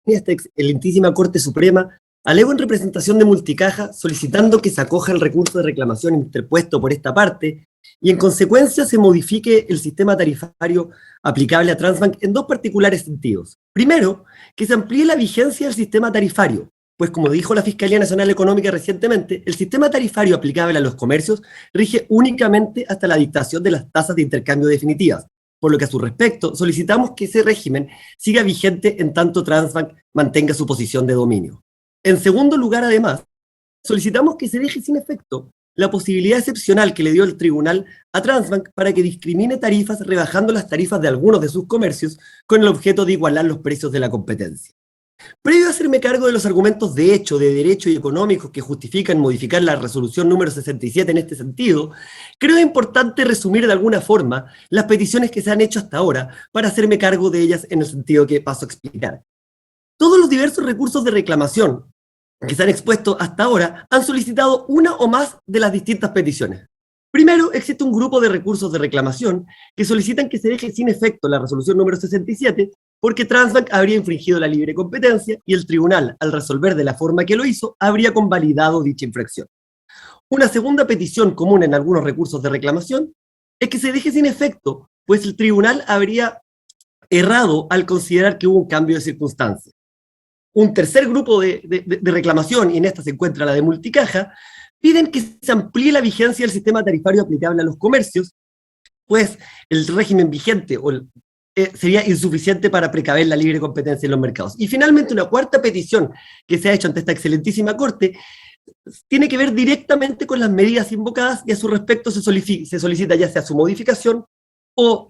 esta excelentísima Corte Suprema, alego en representación de Multicaja solicitando que se acoja el recurso de reclamación interpuesto por esta parte y en consecuencia se modifique el sistema tarifario aplicable a Transbank en dos particulares sentidos. Primero, que se amplíe la vigencia del sistema tarifario, pues como dijo la Fiscalía Nacional Económica recientemente, el sistema tarifario aplicable a los comercios rige únicamente hasta la dictación de las tasas de intercambio definitivas, por lo que a su respecto solicitamos que ese régimen siga vigente en tanto Transbank mantenga su posición de dominio. En segundo lugar, además, solicitamos que se deje sin efecto la posibilidad excepcional que le dio el tribunal a Transbank para que discrimine tarifas rebajando las tarifas de algunos de sus comercios con el objeto de igualar los precios de la competencia. Previo a hacerme cargo de los argumentos de hecho, de derecho y económicos que justifican modificar la resolución número 67 en este sentido, creo importante resumir de alguna forma las peticiones que se han hecho hasta ahora para hacerme cargo de ellas en el sentido que paso a explicar. Todos los diversos recursos de reclamación que se han expuesto hasta ahora han solicitado una o más de las distintas peticiones. Primero, existe un grupo de recursos de reclamación que solicitan que se deje sin efecto la resolución número 67 porque Transbank habría infringido la libre competencia y el tribunal, al resolver de la forma que lo hizo, habría convalidado dicha infracción. Una segunda petición común en algunos recursos de reclamación es que se deje sin efecto, pues el tribunal habría errado al considerar que hubo un cambio de circunstancias. Un tercer grupo de reclamación, y en esta se encuentra la de Multicaja, piden que se amplíe la vigencia del sistema tarifario aplicable a los comercios, pues el régimen vigente sería insuficiente para precaver la libre competencia en los mercados. Y finalmente, una cuarta petición que se ha hecho ante esta excelentísima Corte tiene que ver directamente con las medidas invocadas y a su respecto se solicita ya sea su modificación o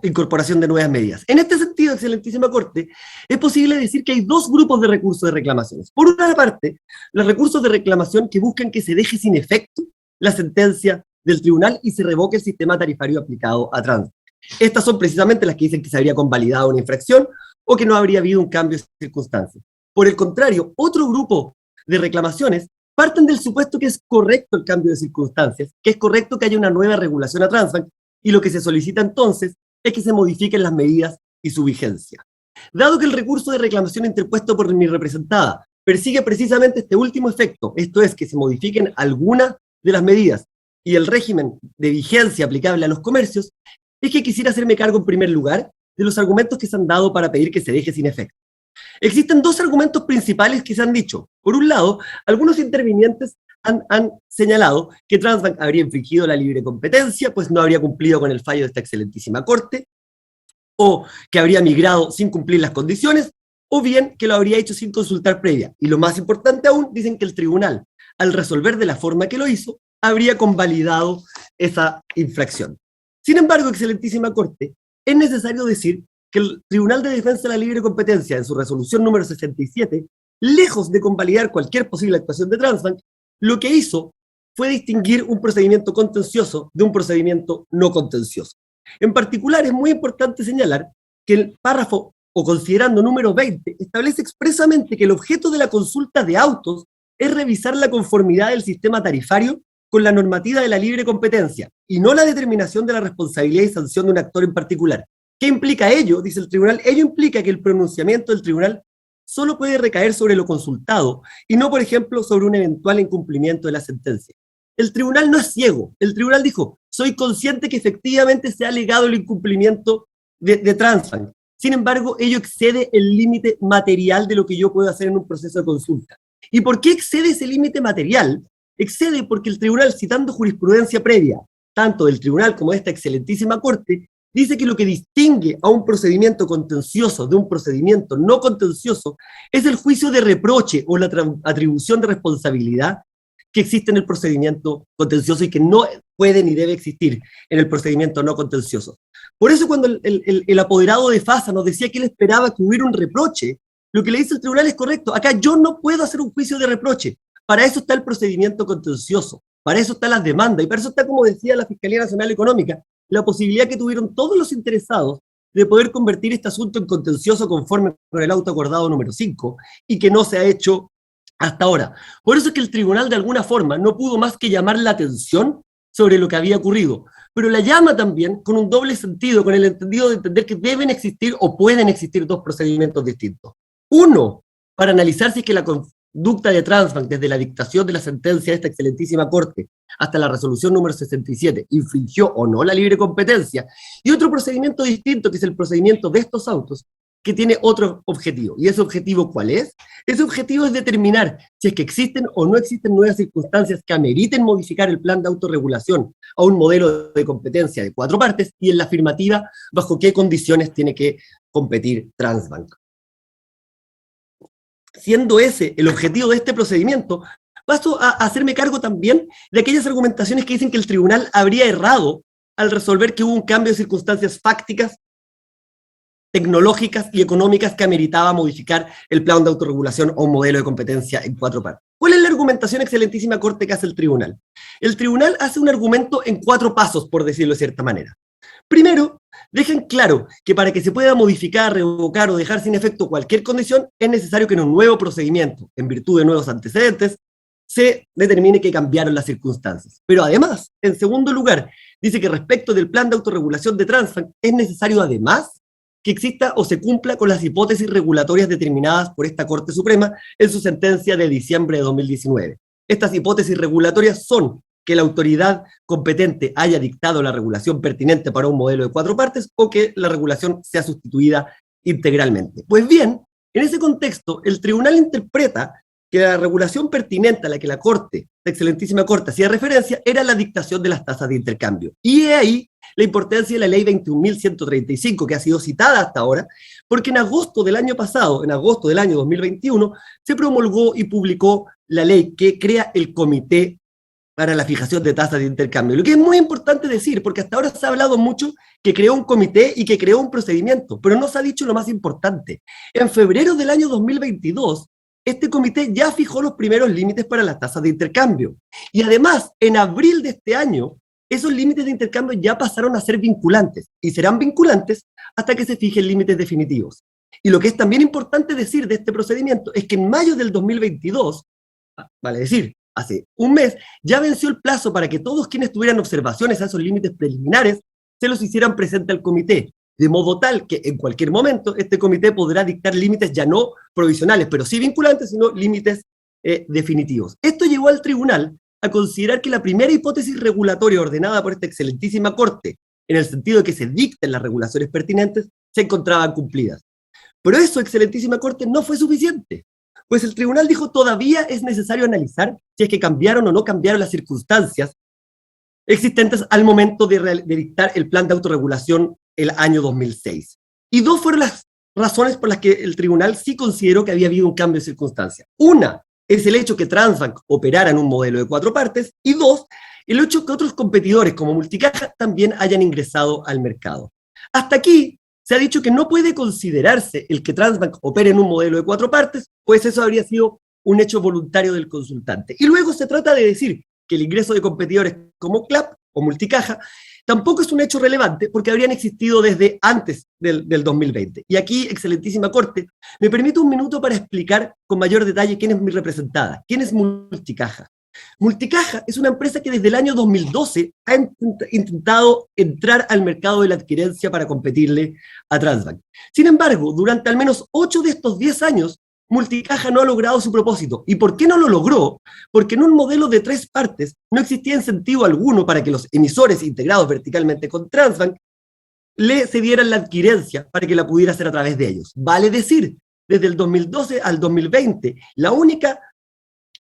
incorporación de nuevas medidas. En este sentido, excelentísima Corte, es posible decir que hay dos grupos de recursos de reclamaciones. Por una parte, los recursos de reclamación que buscan que se deje sin efecto la sentencia del tribunal y se revoque el sistema tarifario aplicado a Transbank. Estas son precisamente las que dicen que se habría convalidado una infracción o que no habría habido un cambio de circunstancias. Por el contrario, otro grupo de reclamaciones parten del supuesto que es correcto el cambio de circunstancias, que es correcto que haya una nueva regulación a Transbank, y lo que se solicita entonces es que se modifiquen las medidas y su vigencia. Dado que el recurso de reclamación interpuesto por mi representada persigue precisamente este último efecto, esto es, que se modifiquen algunas de las medidas y el régimen de vigencia aplicable a los comercios, es que quisiera hacerme cargo en primer lugar de los argumentos que se han dado para pedir que se deje sin efecto. Existen dos argumentos principales que se han dicho. Por un lado, algunos intervinientes han señalado que Transbank habría infringido la libre competencia, pues no habría cumplido con el fallo de esta excelentísima Corte, o que habría migrado sin cumplir las condiciones, o bien que lo habría hecho sin consultar previa. Y lo más importante aún, dicen que el tribunal, al resolver de la forma que lo hizo, habría convalidado esa infracción. Sin embargo, excelentísima Corte, es necesario decir que el Tribunal de Defensa de la Libre Competencia, en su resolución número 67, lejos de convalidar cualquier posible actuación de Transbank, lo que hizo fue distinguir un procedimiento contencioso de un procedimiento no contencioso. En particular, es muy importante señalar que el párrafo, o considerando número 20, establece expresamente que el objeto de la consulta de autos es revisar la conformidad del sistema tarifario con la normativa de la libre competencia, y no la determinación de la responsabilidad y sanción de un actor en particular. ¿Qué implica ello? Dice el tribunal. Ello implica que el pronunciamiento del tribunal solo puede recaer sobre lo consultado y no, por ejemplo, sobre un eventual incumplimiento de la sentencia. El tribunal no es ciego. El tribunal dijo, soy consciente que efectivamente se ha alegado el incumplimiento de Transbank. Sin embargo, ello excede el límite material de lo que yo puedo hacer en un proceso de consulta. ¿Y por qué excede ese límite material? Excede porque el tribunal, citando jurisprudencia previa, tanto del tribunal como de esta excelentísima Corte, dice que lo que distingue a un procedimiento contencioso de un procedimiento no contencioso es el juicio de reproche o la atribución de responsabilidad que existe en el procedimiento contencioso y que no puede ni debe existir en el procedimiento no contencioso. Por eso cuando el apoderado de FASA nos decía que él esperaba que hubiera un reproche, lo que le dice el tribunal es correcto. Acá yo no puedo hacer un juicio de reproche. Para eso está el procedimiento contencioso, para eso están las demandas y para eso está, como decía la Fiscalía Nacional Económica, la posibilidad que tuvieron todos los interesados de poder convertir este asunto en contencioso conforme con el auto acordado número 5 y que no se ha hecho hasta ahora. Por eso es que el tribunal de alguna forma no pudo más que llamar la atención sobre lo que había ocurrido, pero la llama también con un doble sentido, con el entendido de entender que deben existir o pueden existir dos procedimientos distintos. Uno, para analizar si es que la conducta de Transbank desde la dictación de la sentencia de esta excelentísima Corte hasta la resolución número 67 infringió o no la libre competencia, y otro procedimiento distinto, que es el procedimiento de estos autos, que tiene otro objetivo. ¿Y ese objetivo cuál es? Ese objetivo es determinar si es que existen o no existen nuevas circunstancias que ameriten modificar el plan de autorregulación a un modelo de competencia de 4 partes, y en la afirmativa, bajo qué condiciones tiene que competir Transbank. Siendo ese el objetivo de este procedimiento, paso a hacerme cargo también de aquellas argumentaciones que dicen que el tribunal habría errado al resolver que hubo un cambio de circunstancias fácticas, tecnológicas y económicas que ameritaba modificar el plan de autorregulación a un modelo de competencia en 4 partes. ¿Cuál es la argumentación, excelentísima Corte, que hace el tribunal? El tribunal hace un argumento en 4 pasos, por decirlo de cierta manera. Primero, dejan claro que para que se pueda modificar, revocar o dejar sin efecto cualquier condición, es necesario que en un nuevo procedimiento, en virtud de nuevos antecedentes, se determine que cambiaron las circunstancias. Pero además, en segundo lugar, dice que respecto del plan de autorregulación de Transbank, es necesario además que exista o se cumpla con las hipótesis regulatorias determinadas por esta Corte Suprema en su sentencia de diciembre de 2019. Estas hipótesis regulatorias son que la autoridad competente haya dictado la regulación pertinente para un modelo de 4 partes o que la regulación sea sustituida integralmente. Pues bien, en ese contexto, el tribunal interpreta que la regulación pertinente a la que la Corte, la excelentísima Corte, hacía referencia era la dictación de las tasas de intercambio. Y he ahí la importancia de la ley 21.135, que ha sido citada hasta ahora, porque en agosto del año pasado, en agosto del año 2021, se promulgó y publicó la ley que crea el Comité para la fijación de tasas de intercambio. Lo que es muy importante decir, porque hasta ahora se ha hablado mucho que creó un comité y que creó un procedimiento, pero no se ha dicho lo más importante. En febrero del año 2022, este comité ya fijó los primeros límites para las tasas de intercambio. Y además, en abril de este año, esos límites de intercambio ya pasaron a ser vinculantes, y serán vinculantes hasta que se fijen límites definitivos. Y lo que es también importante decir de este procedimiento es que en mayo del 2022, vale decir, hace un mes, ya venció el plazo para que todos quienes tuvieran observaciones a esos límites preliminares se los hicieran presente al comité, de modo tal que en cualquier momento este comité podrá dictar límites ya no provisionales, pero sí vinculantes, sino límites definitivos. Esto llevó al tribunal a considerar que la primera hipótesis regulatoria ordenada por esta excelentísima Corte, en el sentido de que se dicten las regulaciones pertinentes, se encontraban cumplidas. Pero eso, excelentísima Corte, no fue suficiente. Pues el tribunal dijo todavía es necesario analizar si es que cambiaron o no cambiaron las circunstancias existentes al momento de dictar el plan de autorregulación el año 2006. Y 2 fueron las razones por las que el tribunal sí consideró que había habido un cambio de circunstancia. Una es el hecho que Transbank operara en un modelo de 4 partes, y 2, el hecho que otros competidores como Multicaja también hayan ingresado al mercado. Hasta aquí se ha dicho que no puede considerarse el que Transbank opere en un modelo de 4 partes, pues eso habría sido un hecho voluntario del consultante. Y luego se trata de decir que el ingreso de competidores como CLAP o Multicaja tampoco es un hecho relevante porque habrían existido desde antes del 2020. Y aquí, excelentísima Corte, me permite un minuto para explicar con mayor detalle quién es mi representada, quién es Multicaja. Multicaja es una empresa que desde el año 2012 ha intentado entrar al mercado de la adquirencia para competirle a Transbank. Sin embargo, durante al menos 8 de estos 10 años, Multicaja no ha logrado su propósito. ¿Y por qué no lo logró? Porque en un modelo de 3 partes no existía incentivo alguno para que los emisores integrados verticalmente con Transbank le cedieran la adquirencia para que la pudiera hacer a través de ellos. Vale decir, desde el 2012 al 2020, la única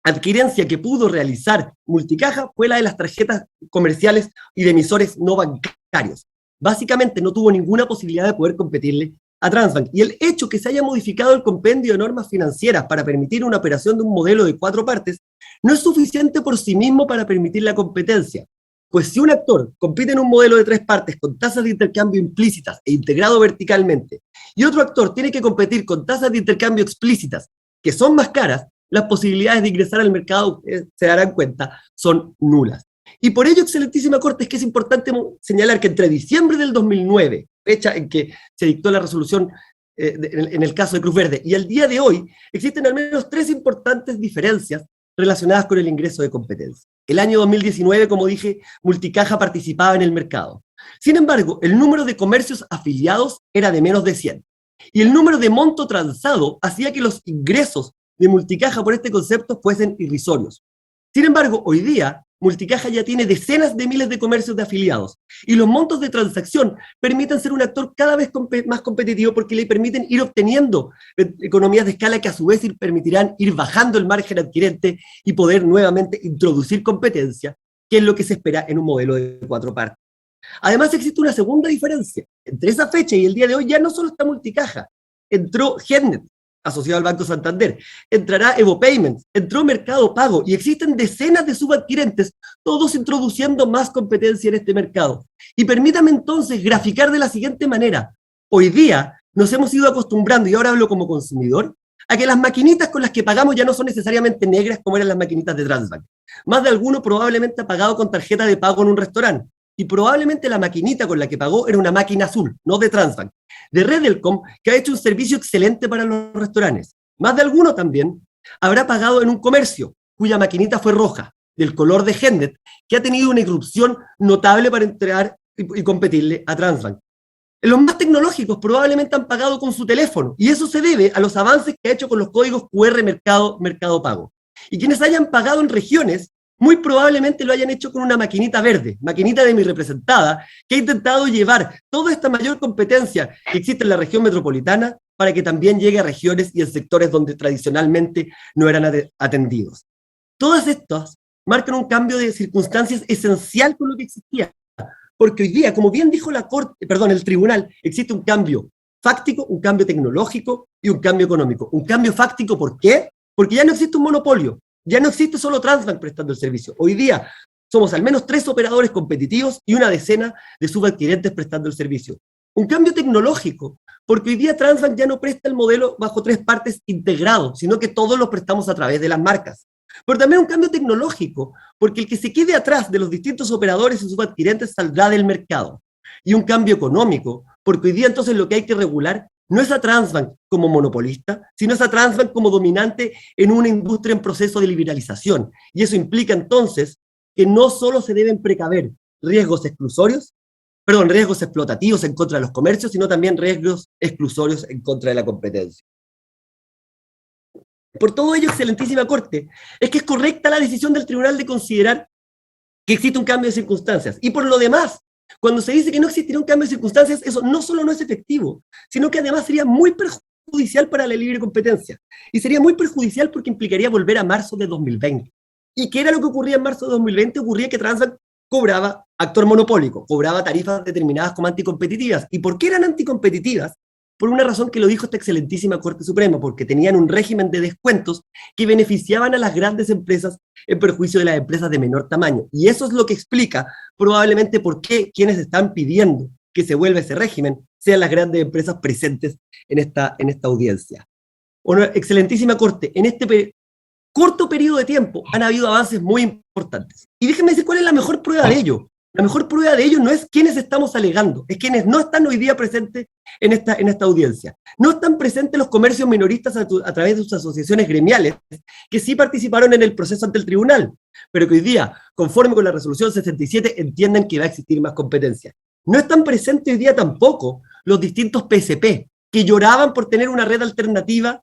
adquirencia que pudo realizar Multicaja fue la de las tarjetas comerciales y de emisores no bancarios. Básicamente no tuvo ninguna posibilidad de poder competirle a Transbank. Y el hecho que se haya modificado el compendio de normas financieras para permitir una operación de un modelo de 4 partes no es suficiente por sí mismo para permitir la competencia. Pues si un actor compite en un modelo de 3 partes con tasas de intercambio implícitas e integrado verticalmente, y otro actor tiene que competir con tasas de intercambio explícitas, que son más caras, las posibilidades de ingresar al mercado, se darán cuenta, son nulas. Y por ello, excelentísima Corte, es que es importante señalar que entre diciembre del 2009, fecha en que se dictó la resolución en el caso de Cruz Verde, y al día de hoy, existen al menos 3 importantes diferencias relacionadas con el ingreso de competencia. El año 2019, como dije, Multicaja participaba en el mercado. Sin embargo, el número de comercios afiliados era de menos de 100. y el número de monto transado hacía que los ingresos de Multicaja por este concepto fuesen irrisorios. Sin embargo, hoy día, Multicaja ya tiene decenas de miles de comercios de afiliados y los montos de transacción permiten ser un actor cada vez más competitivo porque le permiten ir obteniendo economías de escala que a su vez permitirán ir bajando el margen adquirente y poder nuevamente introducir competencia, que es lo que se espera en un modelo de 4 partes. Además, existe una segunda diferencia. Entre esa fecha y el día de hoy ya no solo está Multicaja, entró Getnet, asociado al Banco Santander, entrará Evo Payments, entró Mercado Pago y existen decenas de subadquirentes, todos introduciendo más competencia en este mercado. Y permítame entonces graficar de la siguiente manera. Hoy día nos hemos ido acostumbrando, y ahora hablo como consumidor, a que las maquinitas con las que pagamos ya no son necesariamente negras como eran las maquinitas de Transbank. Más de alguno probablemente ha pagado con tarjeta de pago en un restaurante. Y probablemente la maquinita con la que pagó era una máquina azul, no de Transbank, de Redelcom, que ha hecho un servicio excelente para los restaurantes. Más de alguno también habrá pagado en un comercio, cuya maquinita fue roja, del color de Getnet, que ha tenido una irrupción notable para entrar y competirle a Transbank. En los más tecnológicos probablemente han pagado con su teléfono, y eso se debe a los avances que ha hecho con los códigos QR Mercado Pago. Y quienes hayan pagado en regiones, muy probablemente lo hayan hecho con una maquinita verde, maquinita de mi representada, que ha intentado llevar toda esta mayor competencia que existe en la región metropolitana para que también llegue a regiones y en sectores donde tradicionalmente no eran atendidos. Todas estas marcan un cambio de circunstancias esencial con lo que existía, porque hoy día, como bien dijo el tribunal, existe un cambio fáctico, un cambio tecnológico y un cambio económico. Un cambio fáctico, ¿por qué? Porque ya no existe un monopolio. Ya no existe solo Transbank prestando el servicio. Hoy día somos al menos 3 operadores competitivos y una decena de subadquirentes prestando el servicio. Un cambio tecnológico, porque hoy día Transbank ya no presta el modelo bajo 3 partes integrado, sino que todos lo prestamos a través de las marcas. Pero también un cambio tecnológico, porque el que se quede atrás de los distintos operadores y subadquirentes saldrá del mercado. Y un cambio económico, porque hoy día entonces lo que hay que regular no es a Transbank como monopolista, sino es a Transbank como dominante en una industria en proceso de liberalización. Y eso implica entonces que no solo se deben precaver riesgos explotativos en contra de los comercios, sino también riesgos exclusorios en contra de la competencia. Por todo ello, excelentísima Corte, es que es correcta la decisión del tribunal de considerar que existe un cambio de circunstancias. Y por lo demás, cuando se dice que no existirá un cambio de circunstancias, eso no solo no es efectivo, sino que además sería muy perjudicial para la libre competencia. Y sería muy perjudicial porque implicaría volver a marzo de 2020. ¿Y qué era lo que ocurría en marzo de 2020? Ocurría que Transbank cobraba, actor monopólico, cobraba tarifas determinadas como anticompetitivas. ¿Y por qué eran anticompetitivas? Por una razón que lo dijo esta excelentísima Corte Suprema, porque tenían un régimen de descuentos que beneficiaban a las grandes empresas en perjuicio de las empresas de menor tamaño. Y eso es lo que explica probablemente por qué quienes están pidiendo que se vuelva ese régimen sean las grandes empresas presentes en esta audiencia. Bueno, excelentísima Corte, en este corto periodo de tiempo han habido avances muy importantes. Y déjenme decir cuál es la mejor prueba de ello. La mejor prueba de ello no es quienes estamos alegando, es quienes no están hoy día presentes en esta audiencia. No están presentes los comercios minoristas a través de sus asociaciones gremiales, que sí participaron en el proceso ante el tribunal, pero que hoy día, conforme con la resolución 67, entienden que va a existir más competencia. No están presentes hoy día tampoco los distintos PSP, que lloraban por tener una red alternativa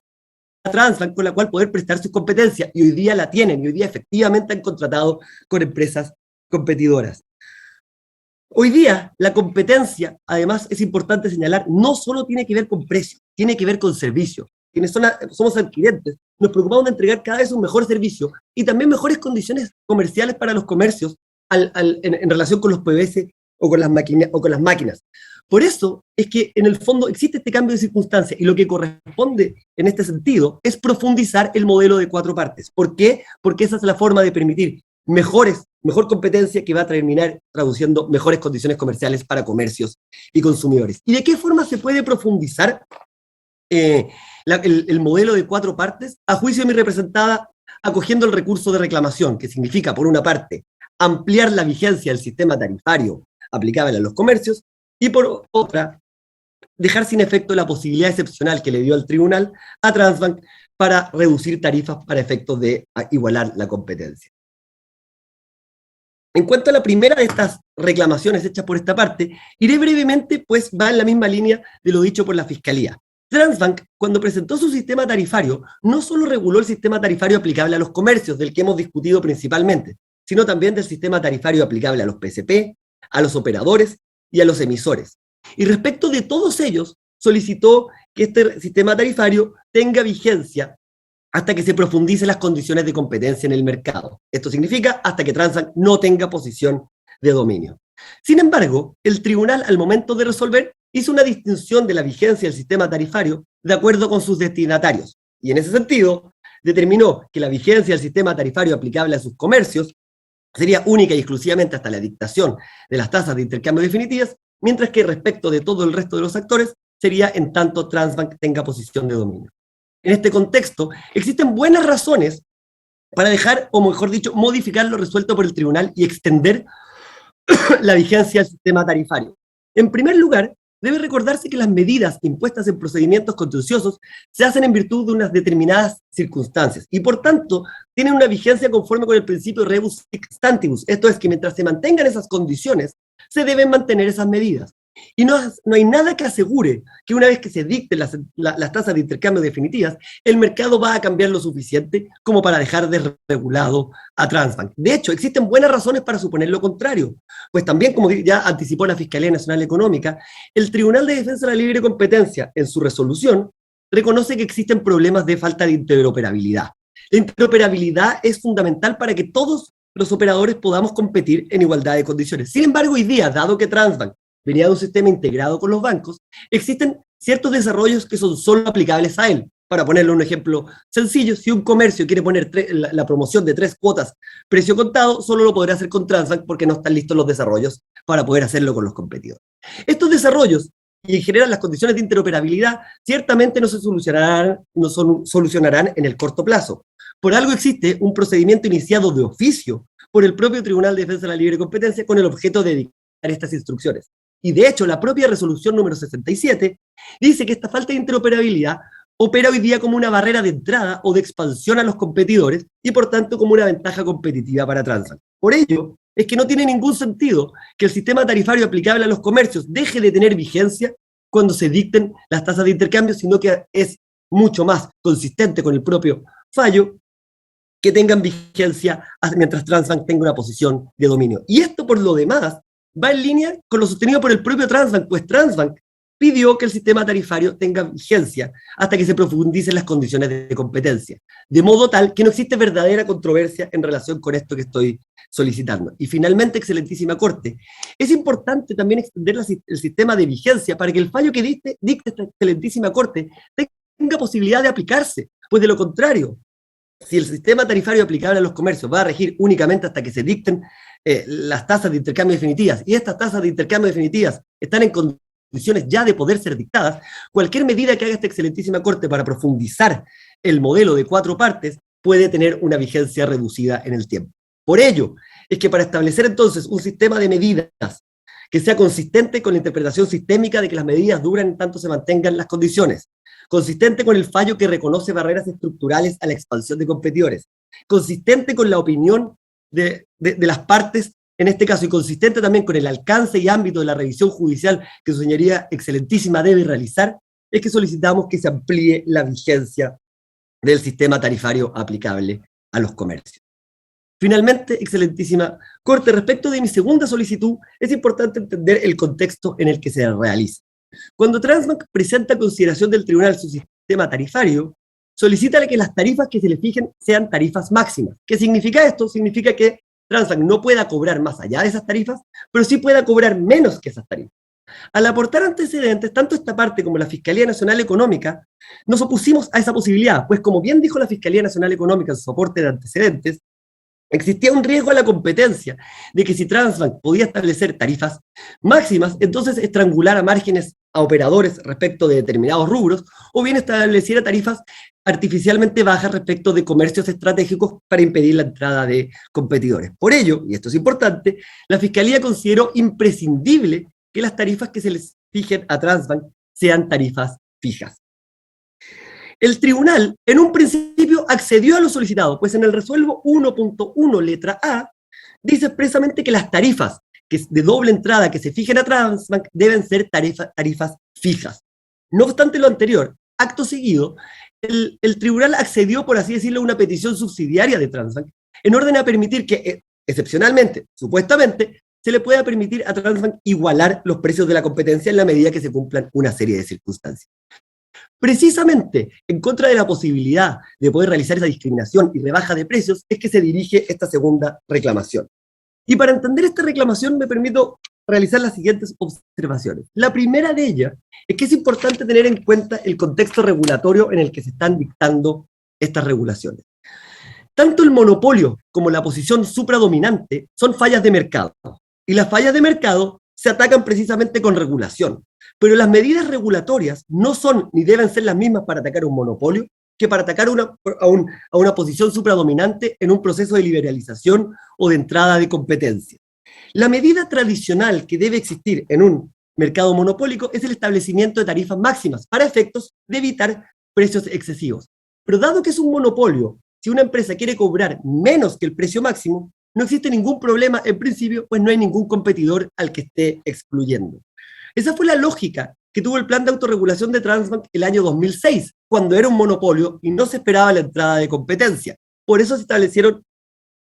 a Transbank con la cual poder prestar sus competencias, y hoy día la tienen, y hoy día efectivamente han contratado con empresas competidoras. Hoy día, la competencia, además es importante señalar, no solo tiene que ver con precio, tiene que ver con servicio. Quienes somos adquirentes, nos preocupamos de entregar cada vez un mejor servicio y también mejores condiciones comerciales para los comercios en relación con los PBS o con las máquinas. Por eso es que en el fondo existe este cambio de circunstancias y lo que corresponde en este sentido es profundizar el modelo de 4 partes. ¿Por qué? Porque esa es la forma de permitir mejor competencia que va a terminar traduciendo mejores condiciones comerciales para comercios y consumidores. ¿Y de qué forma se puede profundizar el modelo de 4 partes? A juicio de mi representada, acogiendo el recurso de reclamación, que significa, por una parte, ampliar la vigencia del sistema tarifario aplicable a los comercios, y por otra, dejar sin efecto la posibilidad excepcional que le dio al tribunal a Transbank para reducir tarifas para efectos de igualar la competencia. En cuanto a la primera de estas reclamaciones hechas por esta parte, iré brevemente, pues va en la misma línea de lo dicho por la Fiscalía. Transbank, cuando presentó su sistema tarifario, no solo reguló el sistema tarifario aplicable a los comercios, del que hemos discutido principalmente, sino también del sistema tarifario aplicable a los PSP, a los operadores y a los emisores. Y respecto de todos ellos, solicitó que este sistema tarifario tenga vigencia hasta que se profundicen las condiciones de competencia en el mercado. Esto significa hasta que Transbank no tenga posición de dominio. Sin embargo, el tribunal, al momento de resolver, hizo una distinción de la vigencia del sistema tarifario de acuerdo con sus destinatarios. Y en ese sentido, determinó que la vigencia del sistema tarifario aplicable a sus comercios sería única y exclusivamente hasta la dictación de las tasas de intercambio definitivas, mientras que respecto de todo el resto de los actores, sería en tanto Transbank tenga posición de dominio. En este contexto, existen buenas razones para dejar, o mejor dicho, modificar lo resuelto por el tribunal y extender la vigencia del sistema tarifario. En primer lugar, debe recordarse que las medidas impuestas en procedimientos contenciosos se hacen en virtud de unas determinadas circunstancias y, por tanto, tienen una vigencia conforme con el principio rebus sic stantibus. Esto es que mientras se mantengan esas condiciones, se deben mantener esas medidas. Y no hay nada que asegure que una vez que se dicten las tasas de intercambio definitivas, el mercado va a cambiar lo suficiente como para dejar desregulado a Transbank. De hecho, existen buenas razones para suponer lo contrario, pues también, como ya anticipó la Fiscalía Nacional Económica, el Tribunal de Defensa de la Libre Competencia, en su resolución, reconoce que existen problemas de falta de interoperabilidad. La interoperabilidad es fundamental para que todos los operadores podamos competir en igualdad de condiciones. Sin embargo, hoy día, dado que Transbank venía de un sistema integrado con los bancos, existen ciertos desarrollos que son solo aplicables a él. Para ponerle un ejemplo sencillo, si un comercio quiere poner la promoción de 3 cuotas precio contado, solo lo podrá hacer con Transbank porque no están listos los desarrollos para poder hacerlo con los competidores. Estos desarrollos y en general las condiciones de interoperabilidad ciertamente no solucionarán en el corto plazo. Por algo existe un procedimiento iniciado de oficio por el propio Tribunal de Defensa de la Libre Competencia con el objeto de dictar estas instrucciones. Y de hecho, la propia resolución número 67 dice que esta falta de interoperabilidad opera hoy día como una barrera de entrada o de expansión a los competidores y por tanto como una ventaja competitiva para Transbank. Por ello, es que no tiene ningún sentido que el sistema tarifario aplicable a los comercios deje de tener vigencia cuando se dicten las tasas de intercambio, sino que es mucho más consistente con el propio fallo que tengan vigencia mientras Transbank tenga una posición de dominio. Y esto, por lo demás, va en línea con lo sostenido por el propio Transbank, pues Transbank pidió que el sistema tarifario tenga vigencia hasta que se profundicen las condiciones de competencia, de modo tal que no existe verdadera controversia en relación con esto que estoy solicitando. Y finalmente, excelentísima Corte, es importante también extender el sistema de vigencia para que el fallo que dicte esta excelentísima Corte tenga posibilidad de aplicarse, pues de lo contrario, si el sistema tarifario aplicable a los comercios va a regir únicamente hasta que se dicten las tasas de intercambio definitivas, y estas tasas de intercambio definitivas están en condiciones ya de poder ser dictadas, cualquier medida que haga esta excelentísima Corte para profundizar el modelo de 4 partes puede tener una vigencia reducida en el tiempo. Por ello, es que para establecer entonces un sistema de medidas que sea consistente con la interpretación sistémica de que las medidas duran en tanto se mantengan las condiciones, consistente con el fallo que reconoce barreras estructurales a la expansión de competidores, consistente con la opinión de las partes en este caso, y consistente también con el alcance y ámbito de la revisión judicial que su señoría excelentísima debe realizar, es que solicitamos que se amplíe la vigencia del sistema tarifario aplicable a los comercios. Finalmente, excelentísima Corte, respecto de mi segunda solicitud, es importante entender el contexto en el que se realiza. Cuando Transbank presenta a consideración del tribunal su sistema tarifario, solicita que las tarifas que se le fijen sean tarifas máximas. ¿Qué significa esto? Significa que Transbank no pueda cobrar más allá de esas tarifas, pero sí pueda cobrar menos que esas tarifas. Al aportar antecedentes, tanto esta parte como la Fiscalía Nacional Económica, nos opusimos a esa posibilidad, pues como bien dijo la Fiscalía Nacional Económica en su aporte de antecedentes, existía un riesgo a la competencia de que si Transbank podía establecer tarifas máximas, entonces estrangulara márgenes a operadores respecto de determinados rubros, o bien estableciera tarifas artificialmente bajas respecto de comercios estratégicos para impedir la entrada de competidores. Por ello, y esto es importante, la Fiscalía consideró imprescindible que las tarifas que se les fijen a Transbank sean tarifas fijas. El tribunal, en un principio, accedió a lo solicitado, pues en el resuelvo 1.1, letra A, dice expresamente que las tarifas de doble entrada que se fijen a Transbank deben ser tarifas fijas. No obstante lo anterior, acto seguido, el tribunal accedió, por así decirlo, a una petición subsidiaria de Transbank, en orden a permitir que, excepcionalmente, supuestamente, se le pueda permitir a Transbank igualar los precios de la competencia en la medida que se cumplan una serie de circunstancias. Precisamente en contra de la posibilidad de poder realizar esa discriminación y rebaja de precios es que se dirige esta segunda reclamación. Y para entender esta reclamación me permito realizar las siguientes observaciones. La primera de ellas es que es importante tener en cuenta el contexto regulatorio en el que se están dictando estas regulaciones. Tanto el monopolio como la posición supradominante son fallas de mercado, y las fallas de mercado se atacan precisamente con regulación. Pero las medidas regulatorias no son ni deben ser las mismas para atacar un monopolio que para atacar a una posición supradominante en un proceso de liberalización o de entrada de competencia. La medida tradicional que debe existir en un mercado monopólico es el establecimiento de tarifas máximas para efectos de evitar precios excesivos. Pero dado que es un monopolio, si una empresa quiere cobrar menos que el precio máximo, no existe ningún problema en principio, pues no hay ningún competidor al que esté excluyendo. Esa fue la lógica que tuvo el plan de autorregulación de Transbank el año 2006, cuando era un monopolio y no se esperaba la entrada de competencia. Por eso se establecieron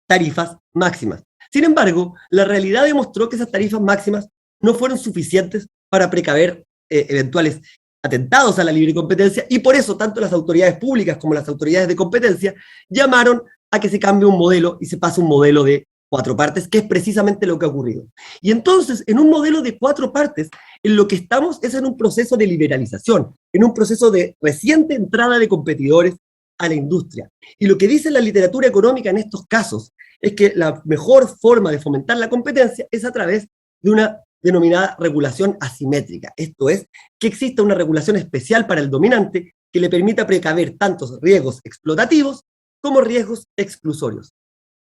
tarifas máximas. Sin embargo, la realidad demostró que esas tarifas máximas no fueron suficientes para precaver eventuales atentados a la libre competencia, y por eso tanto las autoridades públicas como las autoridades de competencia llamaron a que se cambie un modelo y se pase un modelo de 4 partes, que es precisamente lo que ha ocurrido. Y entonces, en un modelo de 4 partes, en lo que estamos es en un proceso de liberalización, en un proceso de reciente entrada de competidores a la industria. Y lo que dice la literatura económica en estos casos es que la mejor forma de fomentar la competencia es a través de una denominada regulación asimétrica. Esto es, que exista una regulación especial para el dominante que le permita precaver tantos riesgos explotativos como riesgos exclusorios.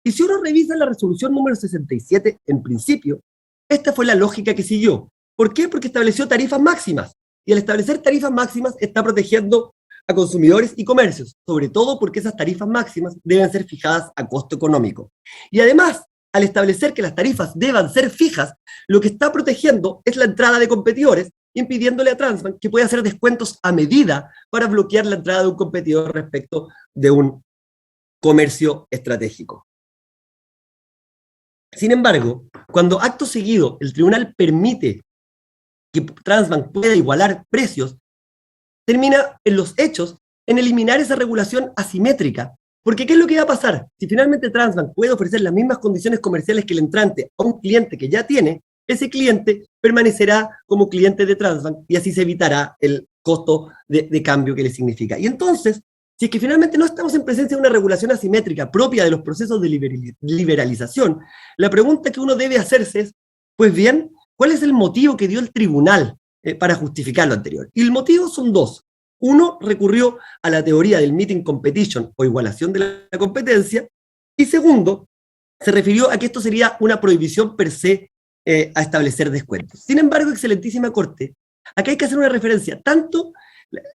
Y si uno revisa la resolución número 67, en principio, esta fue la lógica que siguió. ¿Por qué? Porque estableció tarifas máximas. Y al establecer tarifas máximas está protegiendo a consumidores y comercios, sobre todo porque esas tarifas máximas deben ser fijadas a costo económico. Y además, al establecer que las tarifas deban ser fijas, lo que está protegiendo es la entrada de competidores, impidiéndole a Transbank que pueda hacer descuentos a medida para bloquear la entrada de un competidor respecto de un comercio estratégico. Sin embargo, cuando acto seguido el tribunal permite que Transbank pueda igualar precios, termina en los hechos en eliminar esa regulación asimétrica. Porque ¿qué es lo que va a pasar? Si finalmente Transbank puede ofrecer las mismas condiciones comerciales que el entrante a un cliente que ya tiene, ese cliente permanecerá como cliente de Transbank y así se evitará el costo de cambio que le significa. Y entonces, si es que finalmente no estamos en presencia de una regulación asimétrica propia de los procesos de liberalización, la pregunta que uno debe hacerse es, pues bien, ¿cuál es el motivo que dio el tribunal para justificar lo anterior? Y el motivo son 2. Uno, recurrió a la teoría del meeting competition o igualación de la competencia, y segundo, se refirió a que esto sería una prohibición per se a establecer descuentos. Sin embargo, excelentísima Corte, acá hay que hacer una referencia, tanto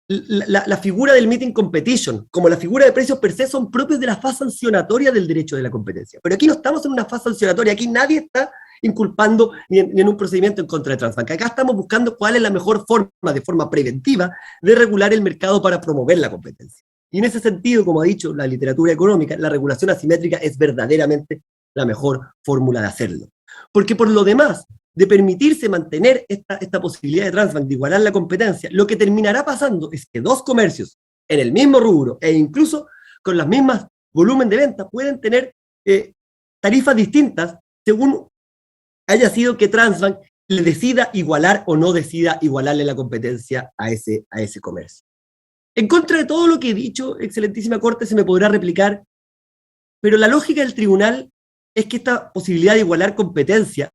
la figura del meeting competition como la figura de precios per se son propios de la fase sancionatoria del derecho de la competencia. Pero aquí no estamos en una fase sancionatoria, aquí nadie está inculpando ni en un procedimiento en contra de Transbank. Acá estamos buscando cuál es la mejor forma, de forma preventiva, de regular el mercado para promover la competencia. Y en ese sentido, como ha dicho la literatura económica, la regulación asimétrica es verdaderamente la mejor fórmula de hacerlo. Porque por lo demás, de permitirse mantener esta posibilidad de Transbank de igualar la competencia, lo que terminará pasando es que 2 comercios en el mismo rubro e incluso con las mismas volumen de venta pueden tener tarifas distintas según haya sido que Transbank le decida igualar o no decida igualarle la competencia a ese comercio. En contra de todo lo que he dicho, excelentísima Corte, se me podrá replicar, pero la lógica del tribunal es que esta posibilidad de igualar competencia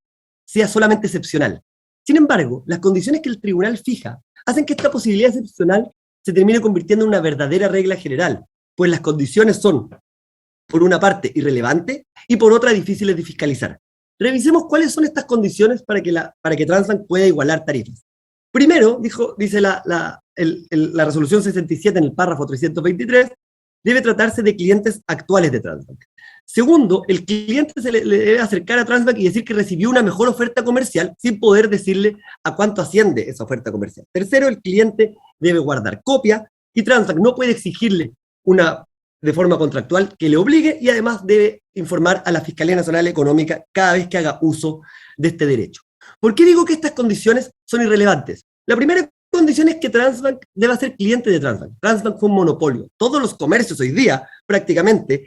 sea solamente excepcional. Sin embargo, las condiciones que el tribunal fija hacen que esta posibilidad excepcional se termine convirtiendo en una verdadera regla general, pues las condiciones son, por una parte, irrelevantes y por otra, difíciles de fiscalizar. Revisemos cuáles son estas condiciones para que Transbank pueda igualar tarifas. Primero, dice la resolución 67 en el párrafo 323, debe tratarse de clientes actuales de Transbank. Segundo, el cliente se le debe acercar a Transbank y decir que recibió una mejor oferta comercial sin poder decirle a cuánto asciende esa oferta comercial. Tercero, el cliente debe guardar copia y Transbank no puede exigirle de forma contractual que le obligue, y además debe informar a la Fiscalía Nacional Económica cada vez que haga uso de este derecho. ¿Por qué digo que estas condiciones son irrelevantes? La primera condición es que Transbank deba ser cliente de Transbank. Transbank fue un monopolio. Todos los comercios hoy día, prácticamente,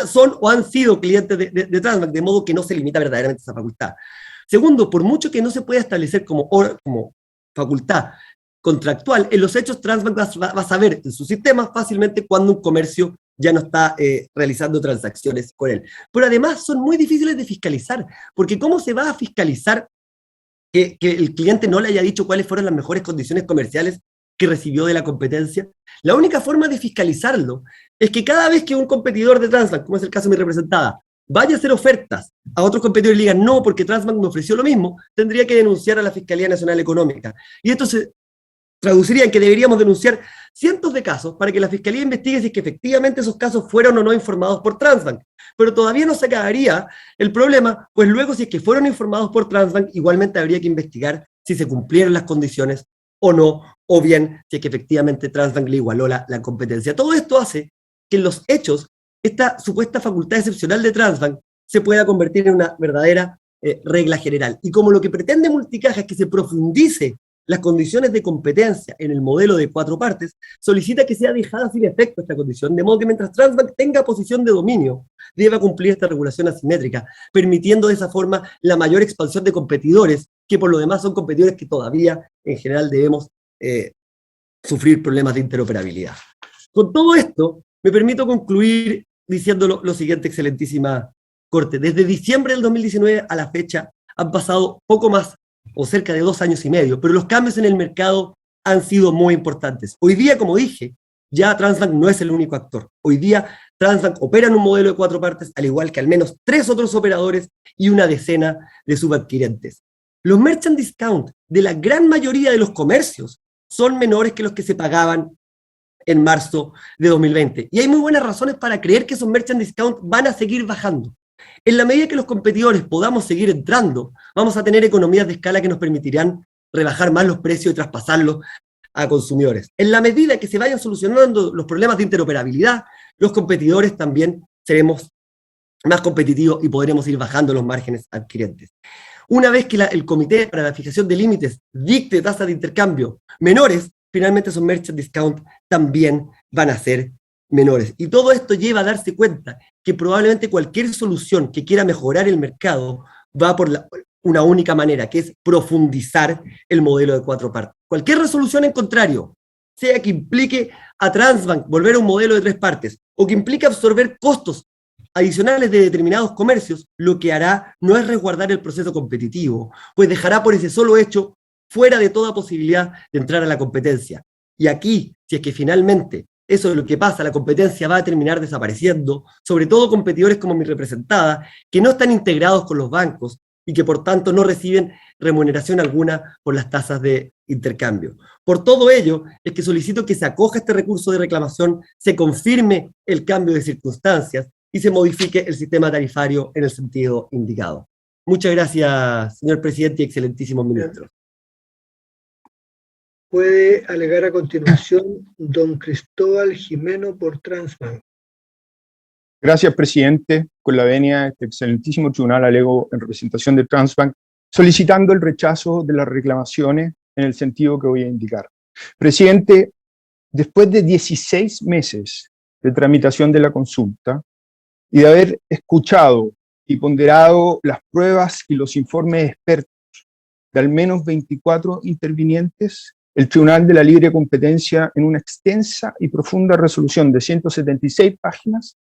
son o han sido clientes de Transbank, de modo que no se limita verdaderamente esa facultad. Segundo, por mucho que no se pueda establecer como facultad contractual, en los hechos Transbank va a saber en su sistema fácilmente cuando un comercio ya no está realizando transacciones con él. Pero además son muy difíciles de fiscalizar, porque ¿cómo se va a fiscalizar que el cliente no le haya dicho cuáles fueron las mejores condiciones comerciales que recibió de la competencia? La única forma de fiscalizarlo es que cada vez que un competidor de Transbank, como es el caso de mi representada, vaya a hacer ofertas a otros competidores y le digan no, porque Transbank me ofreció lo mismo, tendría que denunciar a la Fiscalía Nacional Económica. Y esto se traduciría en que deberíamos denunciar cientos de casos para que la Fiscalía investigue si es que efectivamente esos casos fueron o no informados por Transbank. Pero todavía no se acabaría el problema, pues luego si es que fueron informados por Transbank, igualmente habría que investigar si se cumplieron las condiciones o no, o bien si es que efectivamente Transbank le igualó la competencia. Todo esto hace que en los hechos esta supuesta facultad excepcional de Transbank se pueda convertir en una verdadera regla general. Y como lo que pretende Multicaja es que se profundice las condiciones de competencia en el modelo de 4 partes, solicita que sea dejada sin efecto esta condición, de modo que mientras Transbank tenga posición de dominio, deba cumplir esta regulación asimétrica, permitiendo de esa forma la mayor expansión de competidores, que por lo demás son competidores que todavía en general debemos sufrir problemas de interoperabilidad. Con todo esto, me permito concluir diciendo lo siguiente, excelentísima Corte. Desde diciembre del 2019 a la fecha han pasado poco más o cerca de 2 años y medio, pero los cambios en el mercado han sido muy importantes. Hoy día, como dije, ya Transbank no es el único actor. Hoy día Transbank opera en un modelo de 4 partes, al igual que al menos 3 otros operadores y una decena de subadquirentes. Los merchant discount de la gran mayoría de los comercios son menores que los que se pagaban en marzo de 2020. Y hay muy buenas razones para creer que esos merchant discount van a seguir bajando. En la medida que los competidores podamos seguir entrando, vamos a tener economías de escala que nos permitirán rebajar más los precios y traspasarlos a consumidores. En la medida que se vayan solucionando los problemas de interoperabilidad, los competidores también seremos más competitivos y podremos ir bajando los márgenes adquirentes. Una vez que el Comité para la Fijación de Límites dicte tasas de intercambio menores, finalmente esos merchant discount también van a ser menores. Y todo esto lleva a darse cuenta que probablemente cualquier solución que quiera mejorar el mercado va por una única manera, que es profundizar el modelo de 4 partes. Cualquier resolución en contrario, sea que implique a Transbank volver a un modelo de 3 partes, o que implique absorber costos adicionales de determinados comercios, lo que hará no es resguardar el proceso competitivo, pues dejará por ese solo hecho fuera de toda posibilidad de entrar a la competencia. Y aquí, si es que finalmente eso es lo que pasa, la competencia va a terminar desapareciendo, sobre todo competidores como mi representada, que no están integrados con los bancos y que por tanto no reciben remuneración alguna por las tasas de intercambio. Por todo ello, es que solicito que se acoja este recurso de reclamación, se confirme el cambio de circunstancias y se modifique el sistema tarifario en el sentido indicado. Muchas gracias, señor presidente y excelentísimos ministros. Puede alegar a continuación don Cristóbal Jimeno por Transbank. Gracias, presidente. Con la venia de este excelentísimo tribunal alego en representación de Transbank, solicitando el rechazo de las reclamaciones en el sentido que voy a indicar. Presidente, después de 16 meses de tramitación de la consulta y de haber escuchado y ponderado las pruebas y los informes expertos de al menos 24 intervinientes, el Tribunal de la Libre Competencia, en una extensa y profunda resolución de 176 páginas,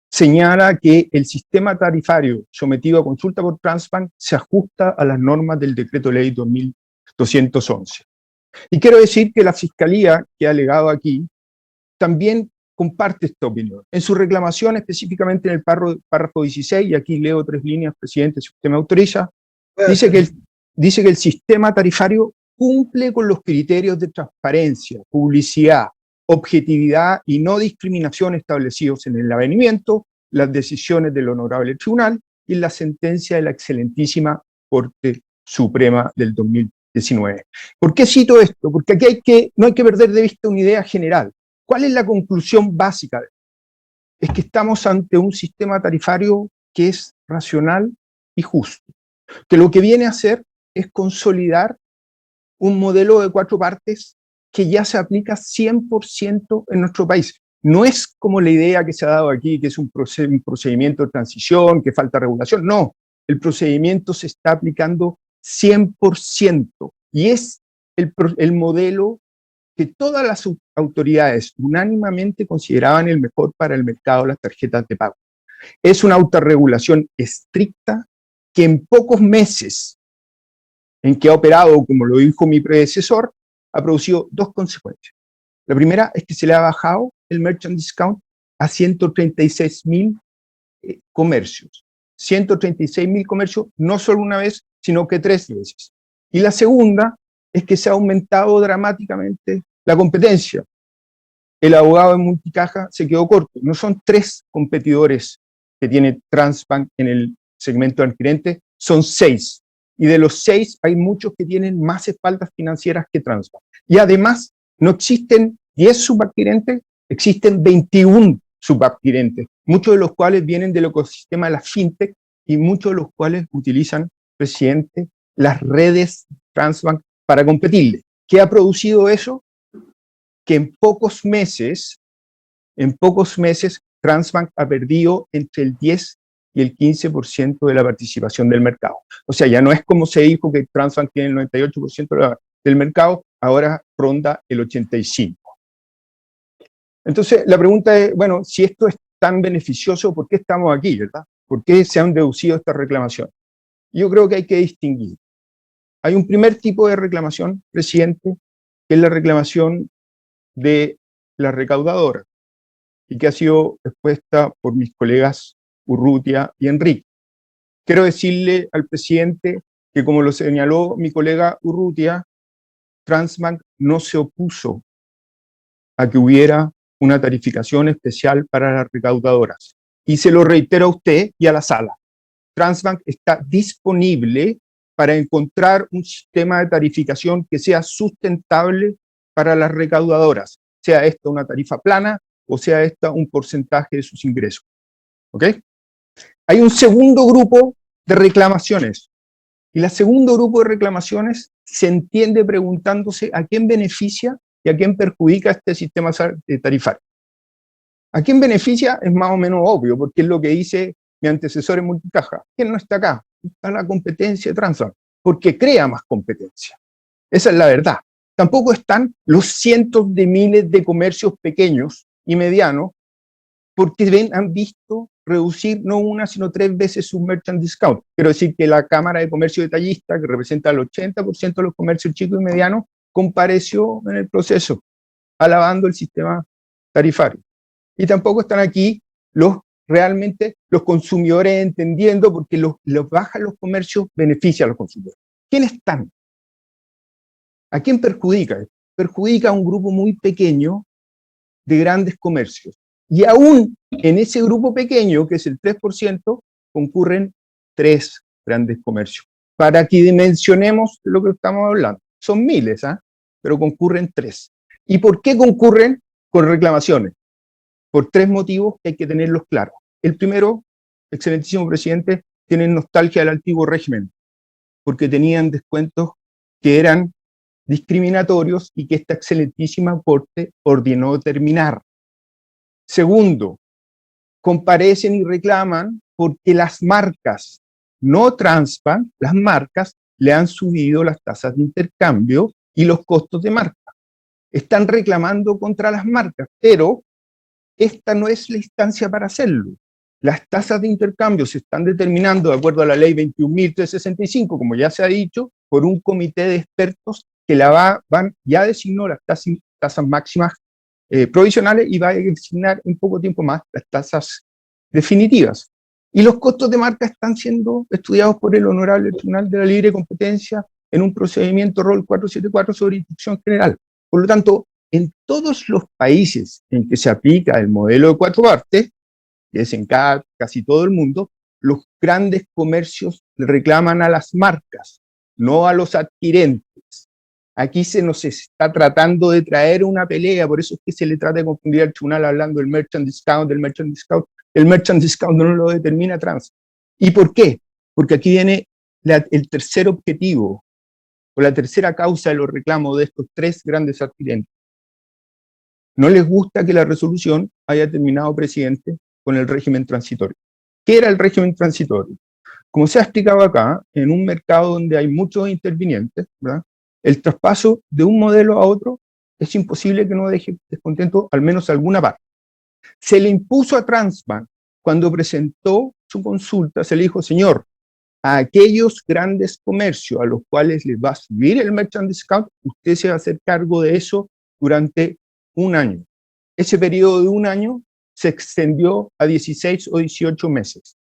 señala que el sistema tarifario sometido a consulta por Transbank se ajusta a las normas del Decreto Ley 2211. Y quiero decir que la Fiscalía, que ha alegado aquí, también comparte esta opinión. En su reclamación, específicamente en el párrafo 16, y aquí leo 3 líneas, presidente, si usted me autoriza, dice que el sistema tarifario cumple con los criterios de transparencia, publicidad, objetividad y no discriminación establecidos en el avenimiento, las decisiones del Honorable Tribunal y la sentencia de la excelentísima Corte Suprema del 2019. ¿Por qué cito esto? Porque aquí no hay que perder de vista una idea general. ¿Cuál es la conclusión básica? Es que estamos ante un sistema tarifario que es racional y justo, que lo que viene a hacer es consolidar un modelo de 4 partes que ya se aplica 100% en nuestro país. No es como la idea que se ha dado aquí, que es un procedimiento de transición, que falta regulación. No, el procedimiento se está aplicando 100% y es el modelo que todas las autoridades unánimemente consideraban el mejor para el mercado de las tarjetas de pago. Es una autorregulación estricta que en pocos meses en que ha operado, como lo dijo mi predecesor, ha producido 2 consecuencias. La primera es que se le ha bajado el merchant discount a 136.000 comercios. 136.000 comercios, no solo una vez, sino que 3 veces. Y la segunda es que se ha aumentado dramáticamente la competencia. El abogado de Multicaja se quedó corto. No son 3 competidores que tiene Transbank en el segmento de adquirente, son 6. Y de los 6 hay muchos que tienen más espaldas financieras que Transbank. Y además no existen 10 subadquirentes, existen 21 subadquirentes, muchos de los cuales vienen del ecosistema de la fintech y muchos de los cuales utilizan, presidente, las redes Transbank para competirle. ¿Qué ha producido eso? Que en pocos meses, Transbank ha perdido entre el 10 y el 15% de la participación del mercado. O sea, ya no es como se dijo que Transbank tiene el 98% del mercado, ahora ronda el 85%. Entonces, la pregunta es, bueno, si esto es tan beneficioso, ¿por qué estamos aquí, verdad? ¿Por qué se han deducido estas reclamaciones? Yo creo que hay que distinguir. Hay un primer tipo de reclamación, presidente, que es la reclamación de la recaudadora y que ha sido expuesta por mis colegas Urrutia y Enrique. Quiero decirle al presidente que, como lo señaló mi colega Urrutia, Transbank no se opuso a que hubiera una tarificación especial para las recaudadoras. Y se lo reitero a usted y a la sala. Transbank está disponible para encontrar un sistema de tarificación que sea sustentable para las recaudadoras, sea esta una tarifa plana o sea esta un porcentaje de sus ingresos. ¿Ok? Hay un segundo grupo de reclamaciones. Y el segundo grupo de reclamaciones se entiende preguntándose a quién beneficia y a quién perjudica este sistema tarifario. ¿A quién beneficia? Es más o menos obvio, porque es lo que dice mi antecesor en Multicaja. ¿Quién no está acá? Está la competencia de Transbank, porque crea más competencia. Esa es la verdad. Tampoco están los cientos de miles de comercios pequeños y medianos, porque han visto reducir no una, sino 3 veces su merchant discount. Quiero decir que la Cámara de Comercio Detallista, que representa el 80% de los comercios chicos y medianos, compareció en el proceso, alabando el sistema tarifario. Y tampoco están aquí realmente los consumidores entendiendo, porque los bajan los comercios, beneficia a los consumidores. ¿Quiénes están? ¿A quién perjudica? Perjudica a un grupo muy pequeño de grandes comercios. Y aún en ese grupo pequeño, que es el 3%, concurren 3 grandes comercios. Para que dimensionemos lo que estamos hablando. Son miles, pero concurren 3. ¿Y por qué concurren con reclamaciones? Por 3 motivos que hay que tenerlos claros. El primero, excelentísimo presidente, tienen nostalgia del antiguo régimen, porque tenían descuentos que eran discriminatorios y que esta excelentísima Corte ordenó terminar. Segundo, comparecen y reclaman porque las marcas, no Transbank, las marcas le han subido las tasas de intercambio y los costos de marca. Están reclamando contra las marcas, pero esta no es la instancia para hacerlo. Las tasas de intercambio se están determinando de acuerdo a la ley 21.365, como ya se ha dicho, por un comité de expertos que ya designó las tasas máximas provisionales y va a designar en poco tiempo más las tasas definitivas. Y los costos de marca están siendo estudiados por el Honorable Tribunal de la Libre Competencia en un procedimiento ROL 474 sobre instrucción general. Por lo tanto, en todos los países en que se aplica el modelo de 4 partes, que es en casi todo el mundo, los grandes comercios reclaman a las marcas, no a los adquirentes. Aquí se nos está tratando de traer una pelea, por eso es que se le trata de confundir al tribunal hablando del merchant discount, del merchant discount. El merchant discount no lo determina Transbank. ¿Y por qué? Porque aquí viene el tercer objetivo, o la tercera causa de los reclamos de estos tres grandes adquirentes. No les gusta que la resolución haya terminado, presidente, con el régimen transitorio. ¿Qué era el régimen transitorio? Como se ha explicado acá, en un mercado donde hay muchos intervinientes, ¿verdad?, el traspaso de un modelo a otro es imposible que no deje descontento al menos alguna parte. Se le impuso a Transbank, cuando presentó su consulta, se le dijo, señor, a aquellos grandes comercios a los cuales les va a subir el merchant discount, usted se va a hacer cargo de eso durante un año. Ese periodo de un año se extendió a 16 o 18 meses.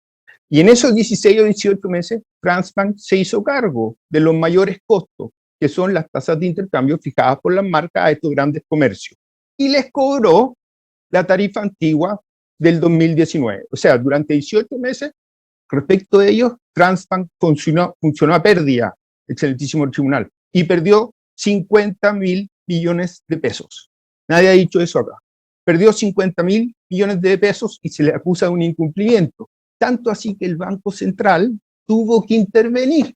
Y en esos 16 o 18 meses, Transbank se hizo cargo de los mayores costos, que son las tasas de intercambio fijadas por las marcas a estos grandes comercios. Y les cobró la tarifa antigua del 2019. O sea, durante 18 meses, respecto de ellos, Transbank funcionó a pérdida, excelentísimo tribunal, y perdió 50.000 millones de pesos. Nadie ha dicho eso acá. Perdió 50.000 millones de pesos y se le acusa de un incumplimiento. Tanto así que el Banco Central tuvo que intervenir,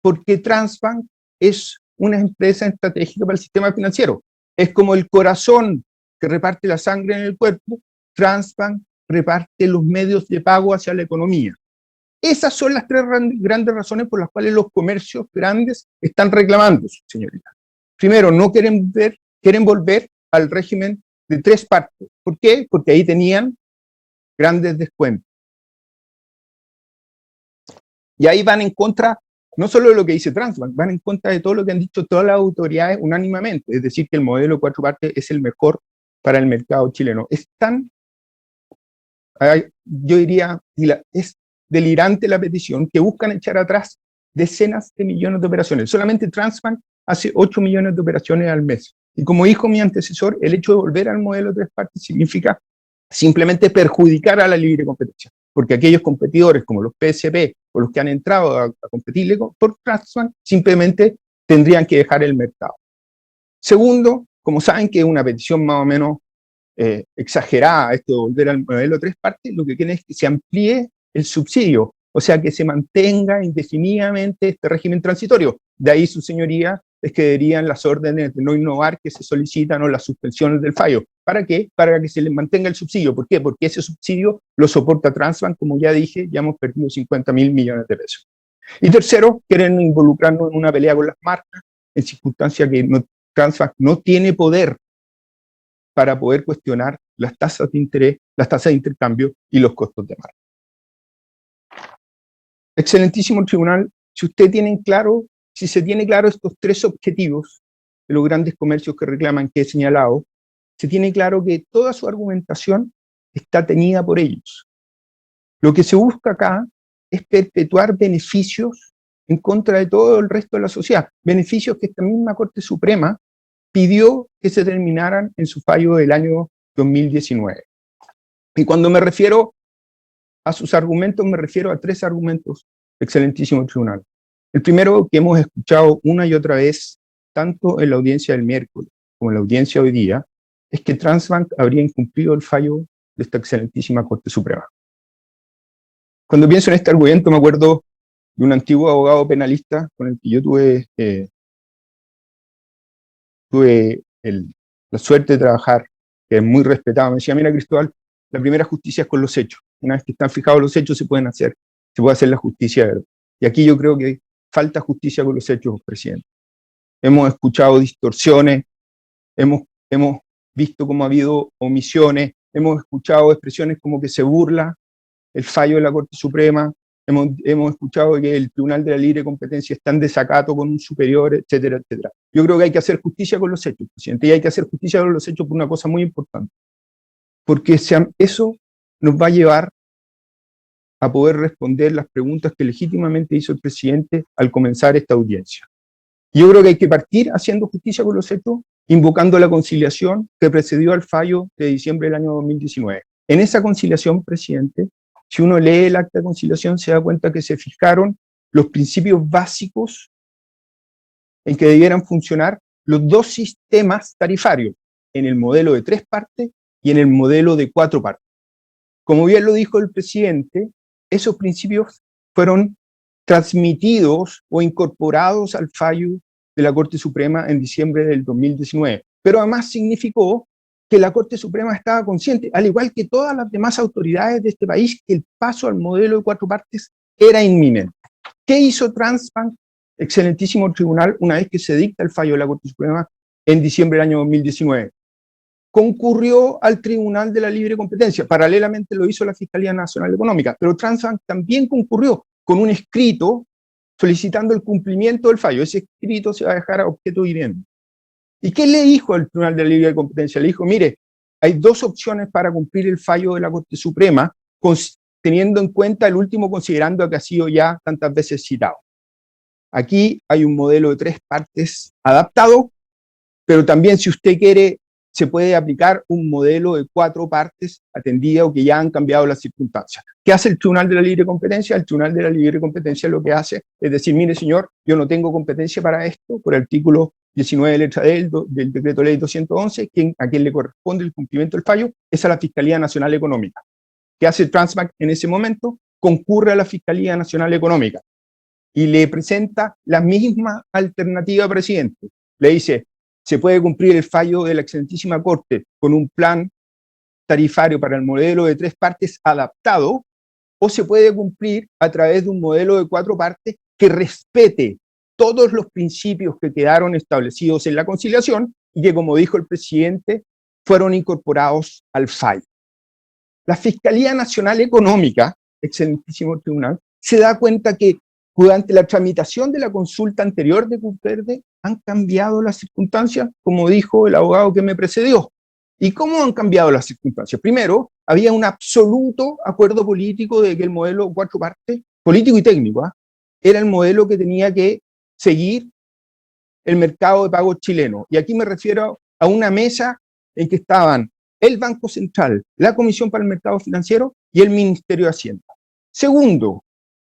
porque Transbank es una empresa estratégica para el sistema financiero. Es como el corazón que reparte la sangre en el cuerpo. Transbank reparte los medios de pago hacia la economía. Esas son las tres grandes razones por las cuales los comercios grandes están reclamando, señorita. Primero, no quieren volver al régimen de tres partes. ¿Por qué? Porque ahí tenían grandes descuentos. Y ahí van en contra, no solo de lo que dice Transbank, van en contra de todo lo que han dicho todas las autoridades unánimemente, es decir, que el modelo 4 partes es el mejor para el mercado chileno. Es tan, yo diría, es delirante la petición, que buscan echar atrás decenas de millones de operaciones. Solamente Transbank hace 8 millones de operaciones al mes. Y como dijo mi antecesor, el hecho de volver al modelo 3 partes significa simplemente perjudicar a la libre competencia, porque aquellos competidores como los PSP o los que han entrado a competirle por Transbank simplemente tendrían que dejar el mercado. Segundo, como saben que es una petición más o menos exagerada esto de volver al modelo 3 partes, lo que quieren es que se amplíe el subsidio, o sea, que se mantenga indefinidamente este régimen transitorio. De ahí, su señoría, es que deberían las órdenes de no innovar que se solicitan o las suspensiones del fallo. ¿Para qué? Para que se les mantenga el subsidio. ¿Por qué? Porque ese subsidio lo soporta Transbank, como ya dije, ya hemos perdido 50.000 millones de pesos. Y tercero, quieren involucrarnos en una pelea con las marcas, en circunstancias que Transbank no tiene poder para poder cuestionar las tasas de interés, las tasas de intercambio y los costos de marca. Excelentísimo tribunal, si se tiene claro estos tres objetivos de los grandes comercios que reclaman que he señalado, se tiene claro que toda su argumentación está tenida por ellos. Lo que se busca acá es perpetuar beneficios en contra de todo el resto de la sociedad, beneficios que esta misma Corte Suprema pidió que se terminaran en su fallo del año 2019. Y cuando me refiero a sus argumentos, me refiero a tres argumentos, excelentísimo tribunal. El primero, que hemos escuchado una y otra vez, tanto en la audiencia del miércoles como en la audiencia hoy día, es que Transbank habría incumplido el fallo de esta excelentísima Corte Suprema. Cuando pienso en este argumento, me acuerdo de un antiguo abogado penalista con el que yo tuve la suerte de trabajar, que es muy respetado. Me decía, mira, Cristóbal, la primera justicia es con los hechos. Una vez que están fijados los hechos, se puede hacer la justicia de verdad. Y aquí yo creo que falta justicia con los hechos, presidente. Hemos escuchado distorsiones, hemos visto cómo ha habido omisiones, hemos escuchado expresiones como que se burla el fallo de la Corte Suprema, hemos escuchado que el Tribunal de la Libre Competencia está en desacato con un superior, etcétera, etcétera. Yo creo que hay que hacer justicia con los hechos, presidente, y hay que hacer justicia con los hechos por una cosa muy importante, porque eso nos va a llevar a poder responder las preguntas que legítimamente hizo el presidente al comenzar esta audiencia. Yo creo que hay que partir haciendo justicia con los hechos, invocando la conciliación que precedió al fallo de diciembre del año 2019. En esa conciliación, presidente, si uno lee el acta de conciliación, se da cuenta que se fijaron los principios básicos en que debieran funcionar los dos sistemas tarifarios, en el modelo de 3 partes y en el modelo de 4 partes. Como bien lo dijo el presidente, esos principios fueron transmitidos o incorporados al fallo de la Corte Suprema en diciembre del 2019. Pero además significó que la Corte Suprema estaba consciente, al igual que todas las demás autoridades de este país, que el paso al modelo de 4 partes era inminente. ¿Qué hizo Transbank, excelentísimo tribunal, una vez que se dicta el fallo de la Corte Suprema en diciembre del año 2019? Concurrió al Tribunal de la Libre Competencia. Paralelamente lo hizo la Fiscalía Nacional Económica, pero Transbank también concurrió con un escrito solicitando el cumplimiento del fallo. Ese escrito se va a dejar a objeto de vivienda. ¿Y qué le dijo al Tribunal de la Libre Competencia? Le dijo, mire, hay dos opciones para cumplir el fallo de la Corte Suprema, teniendo en cuenta el último considerando que ha sido ya tantas veces citado. Aquí hay un modelo de 3 partes adaptado, pero también si usted quiere se puede aplicar un modelo de 4 partes atendido que ya han cambiado las circunstancias. ¿Qué hace el Tribunal de la Libre Competencia? El Tribunal de la Libre Competencia lo que hace es decir, mire señor, yo no tengo competencia para esto, por el artículo 19 letra D del decreto ley 211, a quien le corresponde el cumplimiento del fallo es a la Fiscalía Nacional Económica. ¿Qué hace Transbank en ese momento? Concurre a la Fiscalía Nacional Económica y le presenta la misma alternativa al presidente. Le dice, se puede cumplir el fallo de la excelentísima Corte con un plan tarifario para el modelo de 3 partes adaptado, o se puede cumplir a través de un modelo de 4 partes que respete todos los principios que quedaron establecidos en la conciliación y que, como dijo el presidente, fueron incorporados al fallo. La Fiscalía Nacional Económica, excelentísimo tribunal, se da cuenta que durante la tramitación de la consulta anterior de CUP Verde han cambiado las circunstancias, como dijo el abogado que me precedió. ¿Y cómo han cambiado las circunstancias? Primero, había un absoluto acuerdo político de que el modelo 4 partes, político y técnico, era el modelo que tenía que seguir el mercado de pagos chileno. Y aquí me refiero a una mesa en que estaban el Banco Central, la Comisión para el Mercado Financiero y el Ministerio de Hacienda. Segundo,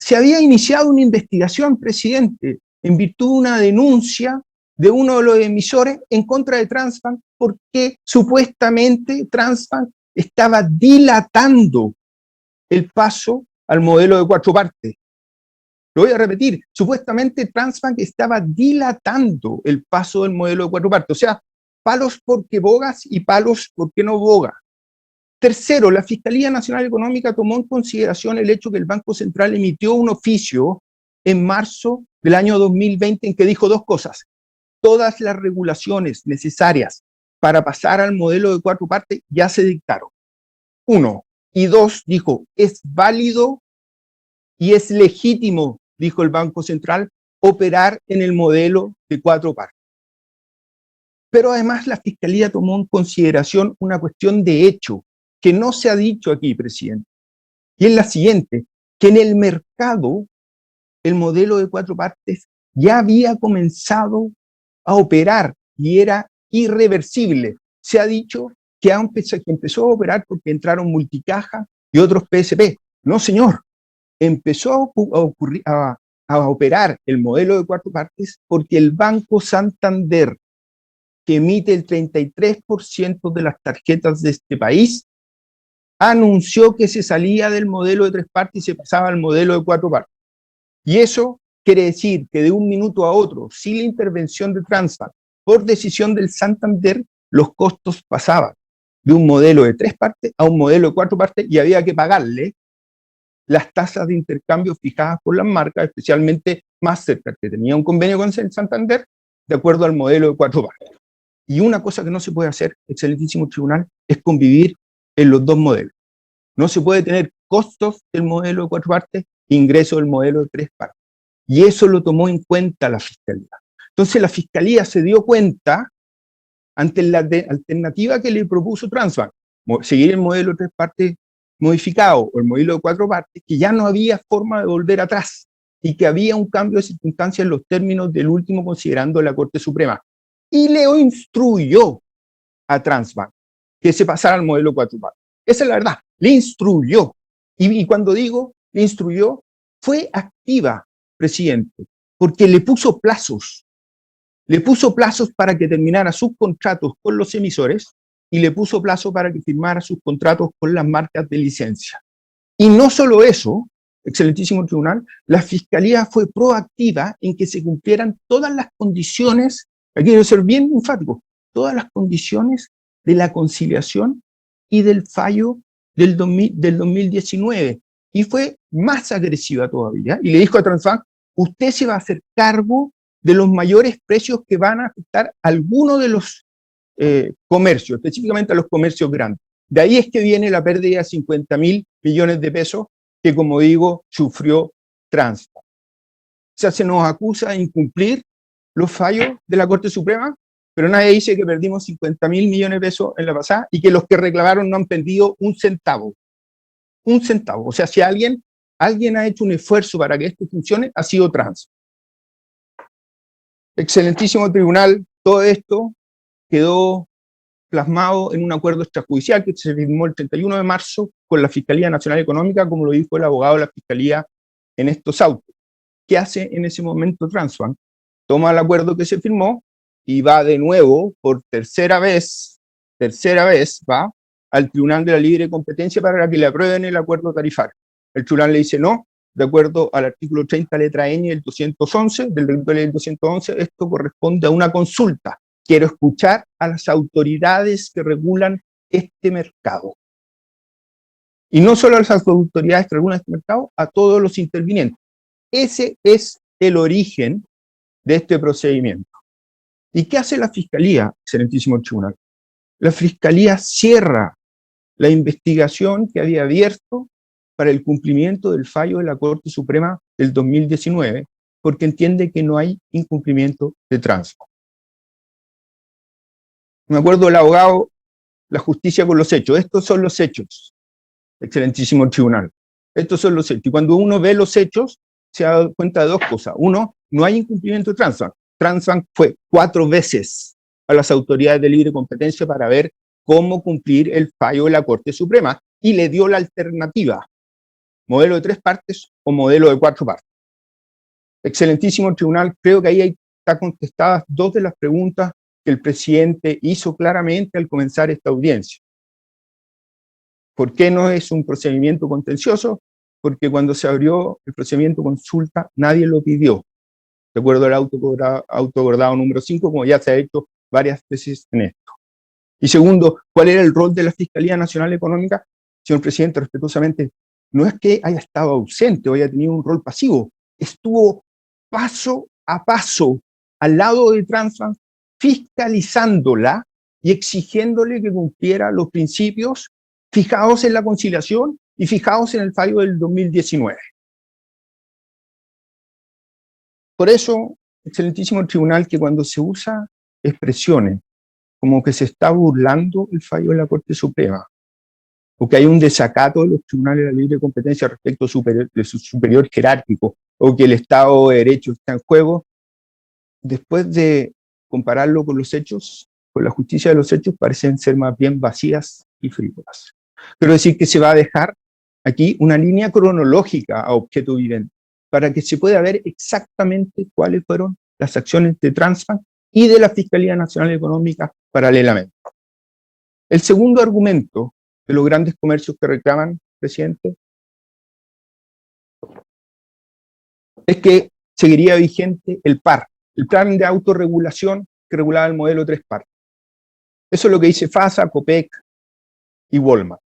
se había iniciado una investigación, presidente, en virtud de una denuncia de uno de los emisores en contra de Transbank, porque supuestamente Transbank estaba dilatando el paso al modelo de 4 partes. Lo voy a repetir, supuestamente Transbank estaba dilatando el paso del modelo de 4 partes, o sea, palos porque bogas y palos porque no boga. Tercero, la Fiscalía Nacional Económica tomó en consideración el hecho que el Banco Central emitió un oficio en marzo del año 2020 en que dijo dos cosas. Todas las regulaciones necesarias para pasar al modelo de 4 partes ya se dictaron. 1. Y 2, dijo, es válido y es legítimo, dijo el Banco Central, operar en el modelo de 4 partes. Pero además la Fiscalía tomó en consideración una cuestión de hecho, que no se ha dicho aquí, presidente, y es la siguiente, que en el mercado el modelo de 4 partes ya había comenzado a operar y era irreversible. Se ha dicho que empezó a operar porque entraron multicaja y otros PSP. No, señor, empezó a operar el modelo de 4 partes porque el Banco Santander, que emite el 33% de las tarjetas de este país, anunció que se salía del modelo de 3 partes y se pasaba al modelo de 4 partes. Y eso quiere decir que de un minuto a otro, sin la intervención de Transbank, por decisión del Santander, los costos pasaban de un modelo de 3 partes a un modelo de 4 partes y había que pagarle las tasas de intercambio fijadas por las marcas, especialmente Mastercard, que tenía un convenio con el Santander, de acuerdo al modelo de 4 partes. Y una cosa que no se puede hacer, excelentísimo tribunal, es convivir en los dos modelos. No se puede tener costos del modelo de 4 partes, ingresos del modelo de 3 partes. Y eso lo tomó en cuenta la Fiscalía. Entonces la Fiscalía se dio cuenta, ante la alternativa que le propuso Transbank, seguir el modelo de 3 partes modificado o el modelo de 4 partes, que ya no había forma de volver atrás y que había un cambio de circunstancias en los términos del último considerando la Corte Suprema. Y le instruyó a Transbank que se pasara al modelo 4 partes. Esa es la verdad, le instruyó. Y cuando digo le instruyó, fue activa, presidente, porque le puso plazos. le puso plazos para que terminara sus contratos con los emisores y le puso plazo para que firmara sus contratos con las marcas de licencia. Y no solo eso, excelentísimo tribunal, la Fiscalía fue proactiva en que se cumplieran todas las condiciones, aquí quiero ser bien enfático, todas las condiciones de la conciliación y del fallo del 2019. Y fue más agresiva todavía, y le dijo a Transbank, usted se va a hacer cargo de los mayores precios que van a afectar a alguno de los comercios, específicamente a los comercios grandes. De ahí es que viene la pérdida de 50.000 millones de pesos que, como digo, sufrió Transbank. O sea, se nos acusa de incumplir los fallos de la Corte Suprema, pero nadie dice que perdimos 50.000 millones de pesos en la pasada y que los que reclamaron no han perdido un centavo. Un centavo. O sea, si alguien ha hecho un esfuerzo para que esto funcione, ha sido Transbank. Excelentísimo tribunal, todo esto quedó plasmado en un acuerdo extrajudicial que se firmó el 31 de marzo con la Fiscalía Nacional Económica, como lo dijo el abogado de la Fiscalía en estos autos. ¿Qué hace en ese momento Transbank? Toma el acuerdo que se firmó y va de nuevo, por tercera vez, va al Tribunal de la Libre Competencia para que le aprueben el acuerdo tarifario. El tribunal le dice no, de acuerdo al artículo 30, letra N del 211, del decreto de ley 211, esto corresponde a una consulta. Quiero escuchar a las autoridades que regulan este mercado. Y no solo a las autoridades que regulan este mercado, a todos los intervinientes. Ese es el origen de este procedimiento. ¿Y qué hace la Fiscalía, excelentísimo tribunal? La Fiscalía cierra la investigación que había abierto para el cumplimiento del fallo de la Corte Suprema del 2019, porque entiende que no hay incumplimiento de Transbank. Me acuerdo del abogado, la justicia con los hechos. Estos son los hechos, excelentísimo tribunal. Estos son los hechos. Y cuando uno ve los hechos, se da cuenta de dos cosas. Uno, no hay incumplimiento de Transbank. Transbank fue 4 veces a las autoridades de libre competencia para ver cómo cumplir el fallo de la Corte Suprema y le dio la alternativa, modelo de 3 partes o modelo de 4 partes. Excelentísimo tribunal, creo que ahí están contestadas 2 de las preguntas que el presidente hizo claramente al comenzar esta audiencia. ¿Por qué no es un procedimiento contencioso? Porque cuando se abrió el procedimiento consulta, nadie lo pidió, de acuerdo al autoacordado número 5, como ya se ha hecho varias veces en esto. Y segundo, ¿cuál era el rol de la Fiscalía Nacional Económica? Señor presidente, respetuosamente, no es que haya estado ausente o haya tenido un rol pasivo, estuvo paso a paso al lado de Transbank, fiscalizándola y exigiéndole que cumpliera los principios fijados en la conciliación y fijados en el fallo del 2019. Por eso, excelentísimo tribunal, que cuando se usa expresiones como que se está burlando el fallo de la Corte Suprema, o que hay un desacato de los tribunales de la libre competencia respecto de su superior jerárquico, o que el Estado de Derecho está en juego, después de compararlo con los hechos, con la justicia de los hechos, parecen ser más bien vacías y frívolas. Quiero decir que se va a dejar aquí una línea cronológica a objeto evidente, para que se pueda ver exactamente cuáles fueron las acciones de Transbank y de la Fiscalía Nacional Económica paralelamente. El segundo argumento de los grandes comercios que reclaman, presidente, es que seguiría vigente el PAR, el plan de autorregulación que regulaba el modelo 3 partes. Eso es lo que dice FASA, COPEC y Walmart.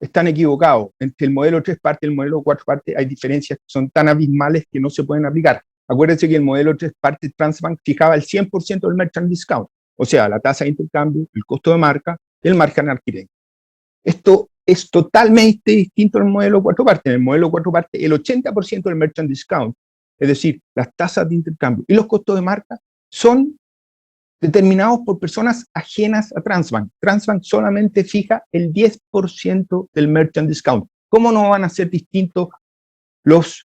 Están equivocados. Entre el modelo 3 partes y el modelo 4 partes hay diferencias que son tan abismales que no se pueden aplicar. Acuérdense que el modelo 3 partes Transbank fijaba el 100% del merchant discount, o sea, la tasa de intercambio, el costo de marca y el margen adquirido. Esto es totalmente distinto al modelo 4 partes. En el modelo 4 partes, el 80% del merchant discount, es decir, las tasas de intercambio y los costos de marca, son determinados por personas ajenas a Transbank. Transbank solamente fija el 10% del merchant discount. ¿Cómo no van a ser distintos los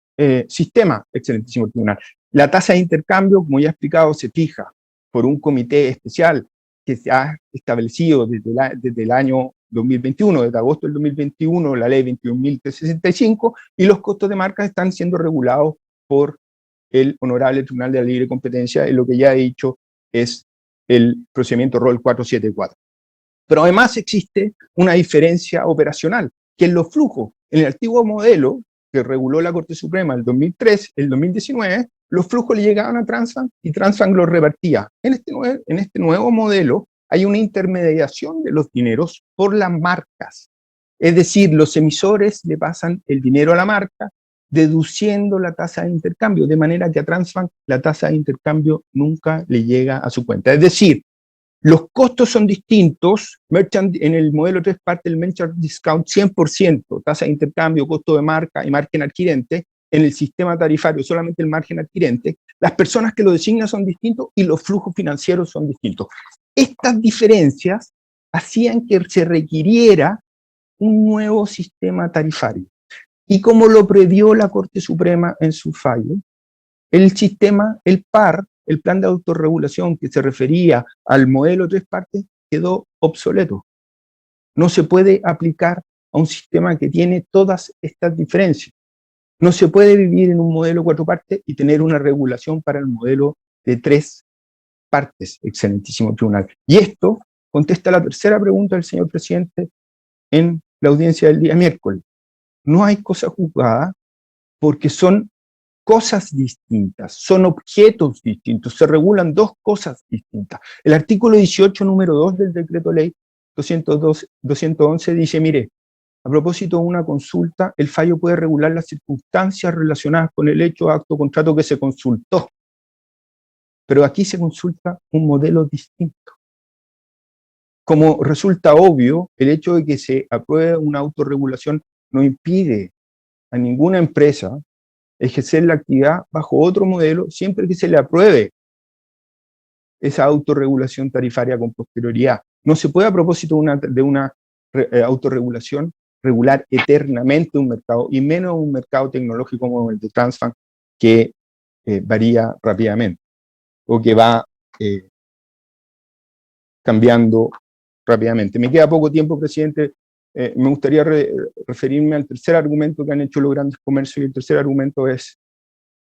sistemas, excelentísimo tribunal? La tasa de intercambio, como ya he explicado, se fija por un comité especial que se ha establecido desde el año 2021, desde agosto del 2021, la ley 21.365, y los costos de marca están siendo regulados por el Honorable Tribunal de la Libre Competencia en lo que ya he dicho es el procedimiento ROL 474. Pero además existe una diferencia operacional, que en los flujos, en el antiguo modelo que reguló la Corte Suprema el 2003, el 2019, los flujos le llegaban a Transbank y Transbank los repartía. En este nuevo modelo hay una intermediación de los dineros por las marcas. Es decir, los emisores le pasan el dinero a la marca, deduciendo la tasa de intercambio, de manera que a Transbank la tasa de intercambio nunca le llega a su cuenta. Es decir, los costos son distintos, en el modelo 3 parte el Merchant Discount 100%, tasa de intercambio, costo de marca y margen adquirente. En el sistema tarifario solamente el margen adquirente. Las personas que lo designan son distintos y los flujos financieros son distintos. Estas diferencias hacían que se requiriera un nuevo sistema tarifario. Y como lo previó la Corte Suprema en su fallo, el sistema, el PAR, el plan de autorregulación que se refería al modelo 3 partes, quedó obsoleto. No se puede aplicar a un sistema que tiene todas estas diferencias. No se puede vivir en un modelo 4 partes y tener una regulación para el modelo de 3 partes, excelentísimo tribunal. Y esto contesta la tercera pregunta del señor presidente en la audiencia del día miércoles. No hay cosa juzgada porque son cosas distintas, son objetos distintos, se regulan dos cosas distintas. El artículo 18, número 2 del decreto ley 211 dice, mire, a propósito de una consulta, el fallo puede regular las circunstancias relacionadas con el hecho, acto o contrato que se consultó. Pero aquí se consulta un modelo distinto. Como resulta obvio, el hecho de que se apruebe una autorregulación no impide a ninguna empresa ejercer la actividad bajo otro modelo siempre que se le apruebe esa autorregulación tarifaria con posterioridad. No se puede a propósito de una autorregulación regular eternamente un mercado, y menos un mercado tecnológico como el de Transbank, que varía rápidamente, o que va cambiando rápidamente. Me queda poco tiempo, presidente. Me gustaría referirme al tercer argumento que han hecho los grandes comercios, y el tercer argumento es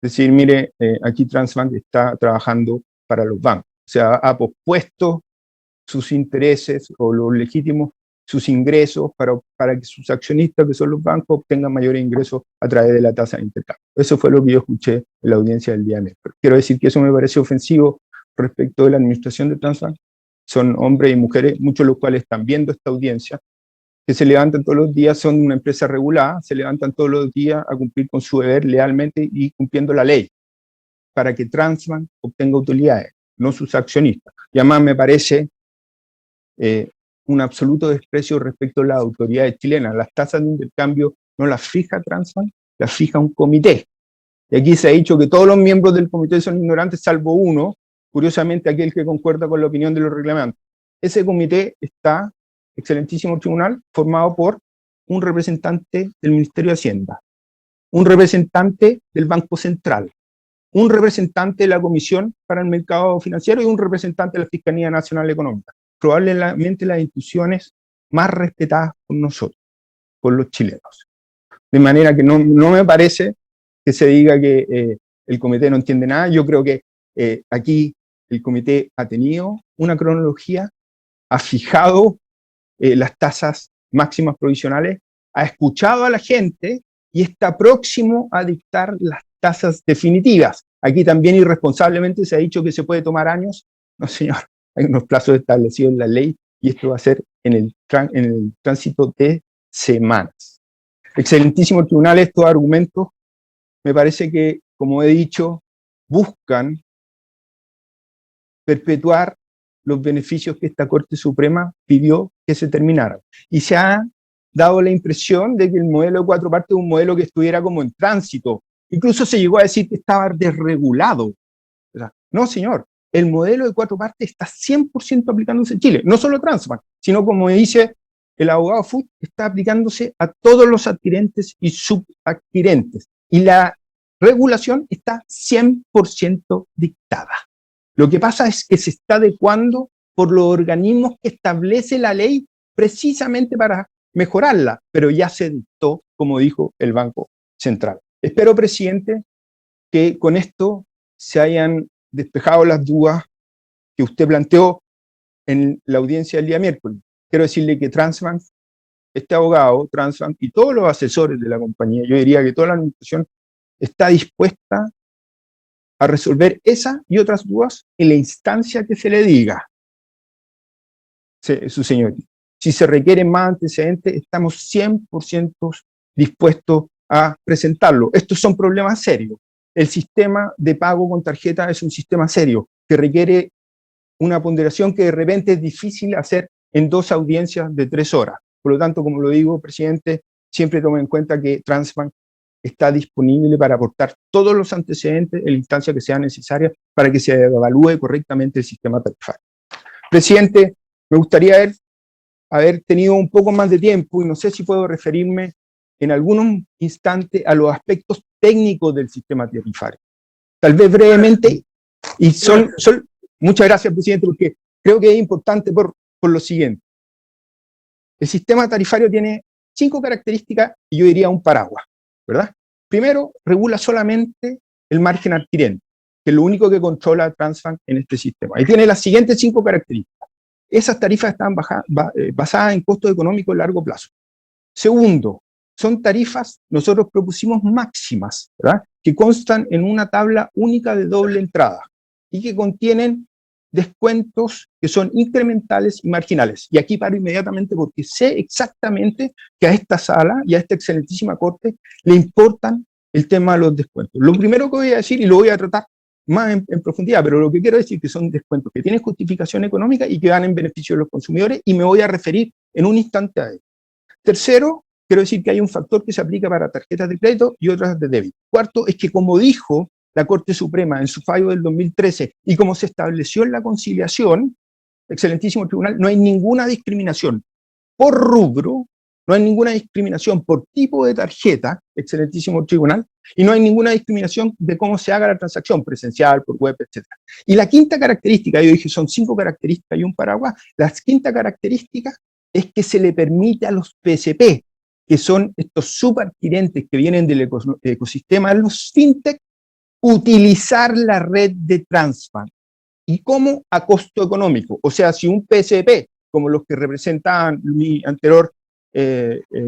decir, mire, aquí Transbank está trabajando para los bancos. O sea, ha pospuesto sus intereses o los legítimos, sus ingresos para que sus accionistas, que son los bancos, obtengan mayores ingresos a través de la tasa de intercambio. Eso fue lo que yo escuché en la audiencia del día miércoles. Quiero decir que eso me parece ofensivo respecto de la administración de Transbank. Son hombres y mujeres, muchos de los cuales están viendo esta audiencia, que se levantan todos los días, son una empresa regulada, se levantan todos los días a cumplir con su deber lealmente y cumpliendo la ley, para que Transbank obtenga utilidades, no sus accionistas. Y además me parece un absoluto desprecio respecto a las autoridades chilenas. Las tasas de intercambio no las fija Transbank, las fija un comité. Y aquí se ha dicho que todos los miembros del comité son ignorantes, salvo uno, curiosamente aquel que concuerda con la opinión de los reclamantes. Ese comité está, excelentísimo tribunal, formado por un representante del Ministerio de Hacienda, un representante del Banco Central, un representante de la Comisión para el Mercado Financiero y un representante de la Fiscalía Nacional Económica. Probablemente las instituciones más respetadas por nosotros, por los chilenos. De manera que no me parece que se diga que el comité no entiende nada. Yo creo que aquí el comité ha tenido una cronología, ha fijado las tasas máximas provisionales, ha escuchado a la gente y está próximo a dictar las tasas definitivas. Aquí también irresponsablemente se ha dicho que se puede tomar años. No, señor, hay unos plazos establecidos en la ley y esto va a ser en el tránsito de semanas. Excelentísimo tribunal, estos argumentos me parece que, como he dicho, buscan perpetuar los beneficios que esta Corte Suprema pidió que se terminaran. Y se ha dado la impresión de que el modelo de 4 partes es un modelo que estuviera como en tránsito. Incluso se llegó a decir que estaba desregulado. O sea, no, señor, el modelo de 4 partes está 100% aplicándose en Chile. No solo Transbank, sino, como dice el abogado Foot, está aplicándose a todos los adquirentes y subadquirentes. Y la regulación está 100% dictada. Lo que pasa es que se está adecuando por los organismos que establece la ley precisamente para mejorarla, pero ya se dictó, como dijo el Banco Central. Espero, presidente, que con esto se hayan despejado las dudas que usted planteó en la audiencia del día miércoles. Quiero decirle que Transbank, este abogado, Transbank y todos los asesores de la compañía, yo diría que toda la administración está dispuesta a resolver esa y otras dudas en la instancia que se le diga. Su señoría. Si se requieren más antecedentes, estamos 100% dispuestos a presentarlo. Estos son problemas serios. El sistema de pago con tarjeta es un sistema serio que requiere una ponderación que de repente es difícil hacer en 2 audiencias de 3 horas. Por lo tanto, como lo digo, presidente, siempre tome en cuenta que Transbank está disponible para aportar todos los antecedentes en la instancia que sea necesaria para que se evalúe correctamente el sistema tarifario. Presidente, me gustaría haber tenido un poco más de tiempo y no sé si puedo referirme en algunos instantes a los aspectos técnicos del sistema tarifario. Tal vez brevemente, y muchas gracias, presidente, porque creo que es importante por lo siguiente. El sistema tarifario tiene 5 características y yo diría un paraguas, ¿verdad? Primero, regula solamente el margen adquirente, que es lo único que controla Transbank en este sistema. Y tiene las siguientes 5 características. Esas tarifas están basadas en costos económicos a largo plazo. Segundo, son tarifas, nosotros propusimos máximas, ¿verdad?, que constan en una tabla única de doble entrada y que contienen descuentos que son incrementales y marginales. Y aquí paro inmediatamente porque sé exactamente que a esta sala y a esta excelentísima corte le importan el tema de los descuentos. Lo primero que voy a decir, y lo voy a tratar más en profundidad, pero lo que quiero decir es que son descuentos que tienen justificación económica y que van en beneficio de los consumidores, y me voy a referir en un instante a ello. Tercero, quiero decir que hay un factor que se aplica para tarjetas de crédito y otras de débito. Cuarto, es que como dijo la Corte Suprema en su fallo del 2013 y como se estableció en la conciliación, excelentísimo tribunal, no hay ninguna discriminación por rubro, no hay ninguna discriminación por tipo de tarjeta, excelentísimo tribunal, y no hay ninguna discriminación de cómo se haga la transacción, presencial, por web, etc. Y la quinta característica, yo dije son 5 características y un paraguas, la quinta característica es que se le permite a los PSP, que son estos subadquirentes que vienen del ecosistema de los fintech, utilizar la red de Transbank. ¿Y cómo? A costo económico. O sea, si un PSP, como los que representaban mi anterior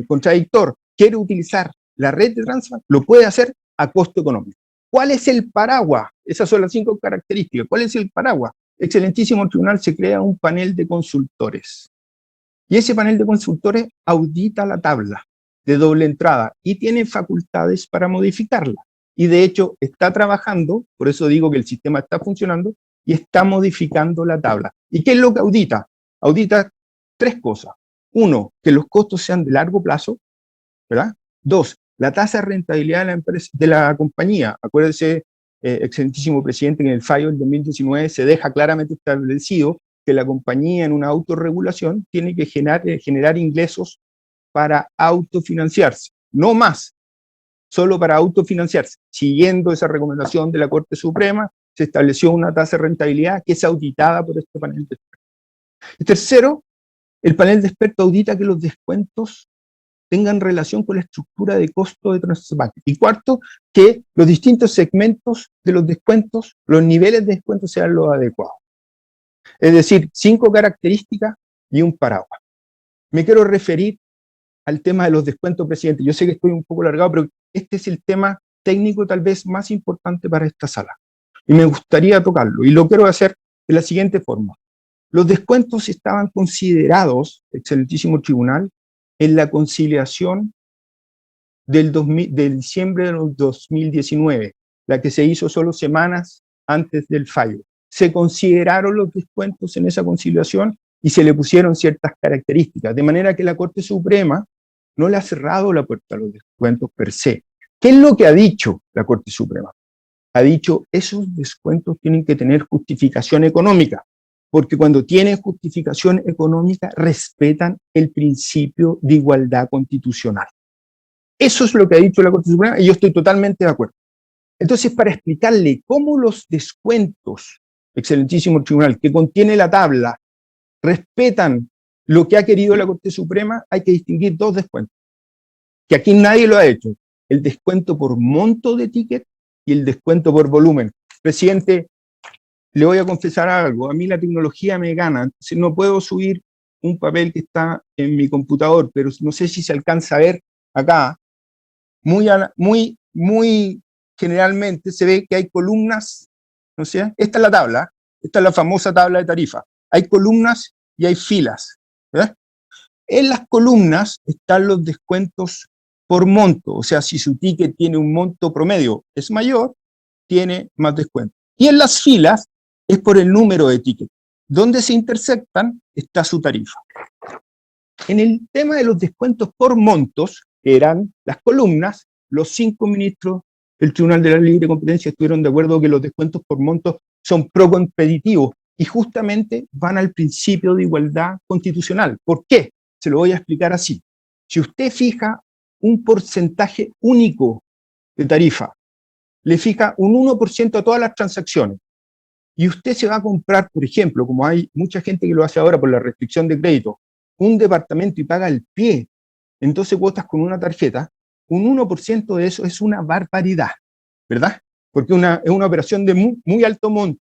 contradictor, quiere utilizar la red de Transbank, lo puede hacer a costo económico. ¿Cuál es el paraguas? Esas son las 5 características. ¿Cuál es el paraguas? Excelentísimo tribunal, se crea un panel de consultores. Y ese panel de consultores audita la tabla de doble entrada y tiene facultades para modificarla. Y de hecho está trabajando, por eso digo que el sistema está funcionando, y está modificando la tabla. ¿Y qué es lo que audita? Audita 3 cosas. 1, que los costos sean de largo plazo, ¿verdad? 2, la tasa de rentabilidad de la empresa, de la compañía. Acuérdese, excelentísimo presidente, que en el fallo del 2019 se deja claramente establecido que la compañía en una autorregulación tiene que generar ingresos para autofinanciarse, no más, solo para autofinanciarse. Siguiendo esa recomendación de la Corte Suprema, se estableció una tasa de rentabilidad que es auditada por este panel de expertos. Y tercero, el panel de expertos audita que los descuentos tengan relación con la estructura de costo de Transbank. Y cuarto, que los distintos segmentos de los descuentos, los niveles de descuentos sean los adecuados. Es decir, 5 características y un paraguas. Me quiero referir al tema de los descuentos, presidente. Yo sé que estoy un poco largado, pero este es el tema técnico tal vez más importante para esta sala. Y me gustaría tocarlo, y lo quiero hacer de la siguiente forma. Los descuentos estaban considerados, excelentísimo tribunal, en la conciliación del diciembre de 2019, la que se hizo solo semanas antes del fallo. Se consideraron los descuentos en esa conciliación y se le pusieron ciertas características, de manera que la Corte Suprema no le ha cerrado la puerta a los descuentos per se. ¿Qué es lo que ha dicho la Corte Suprema? Ha dicho, esos descuentos tienen que tener justificación económica, porque cuando tienen justificación económica respetan el principio de igualdad constitucional. Eso es lo que ha dicho la Corte Suprema y yo estoy totalmente de acuerdo. Entonces, para explicarle cómo los descuentos, excelentísimo tribunal, que contiene la tabla, respetan lo que ha querido la Corte Suprema, hay que distinguir 2 descuentos, que aquí nadie lo ha hecho. El descuento por monto de ticket y el descuento por volumen. Presidente, le voy a confesar algo, a mí la tecnología me gana, entonces no puedo subir un papel que está en mi computador, pero no sé si se alcanza a ver acá, muy generalmente se ve que hay columnas, no sé, esta es la tabla, esta es la famosa tabla de tarifa, hay columnas y hay filas, ¿verdad? En las columnas están los descuentos por monto, o sea, si su ticket tiene un monto promedio es mayor, tiene más descuento. Y en las filas es por el número de tickets. Donde se intersectan está su tarifa. En el tema de los descuentos por montos, que eran las columnas, los 5 ministros del Tribunal de la Libre Competencia estuvieron de acuerdo que los descuentos por montos son pro-competitivos y justamente van al principio de igualdad constitucional. ¿Por qué? Se lo voy a explicar así. Si usted fija un porcentaje único de tarifa, le fija un 1% a todas las transacciones, y usted se va a comprar, por ejemplo, como hay mucha gente que lo hace ahora por la restricción de crédito, un departamento y paga el pie en 12 cuotas con una tarjeta, un 1% de eso es una barbaridad, ¿verdad? Porque es una operación de muy alto monto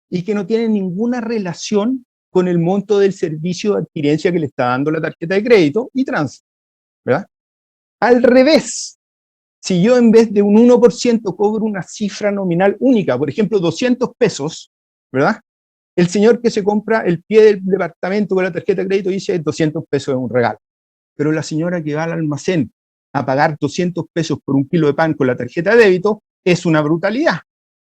y que no tiene ninguna relación con el monto del servicio de adquirencia que le está dando la tarjeta de crédito y tránsito, ¿verdad? Al revés, si yo en vez de un 1% cobro una cifra nominal única, por ejemplo 200 pesos, ¿verdad? El señor que se compra el pie del departamento con la tarjeta de crédito dice 200 pesos es un regalo. Pero la señora que va al almacén a pagar 200 pesos por un kilo de pan con la tarjeta de débito es una brutalidad.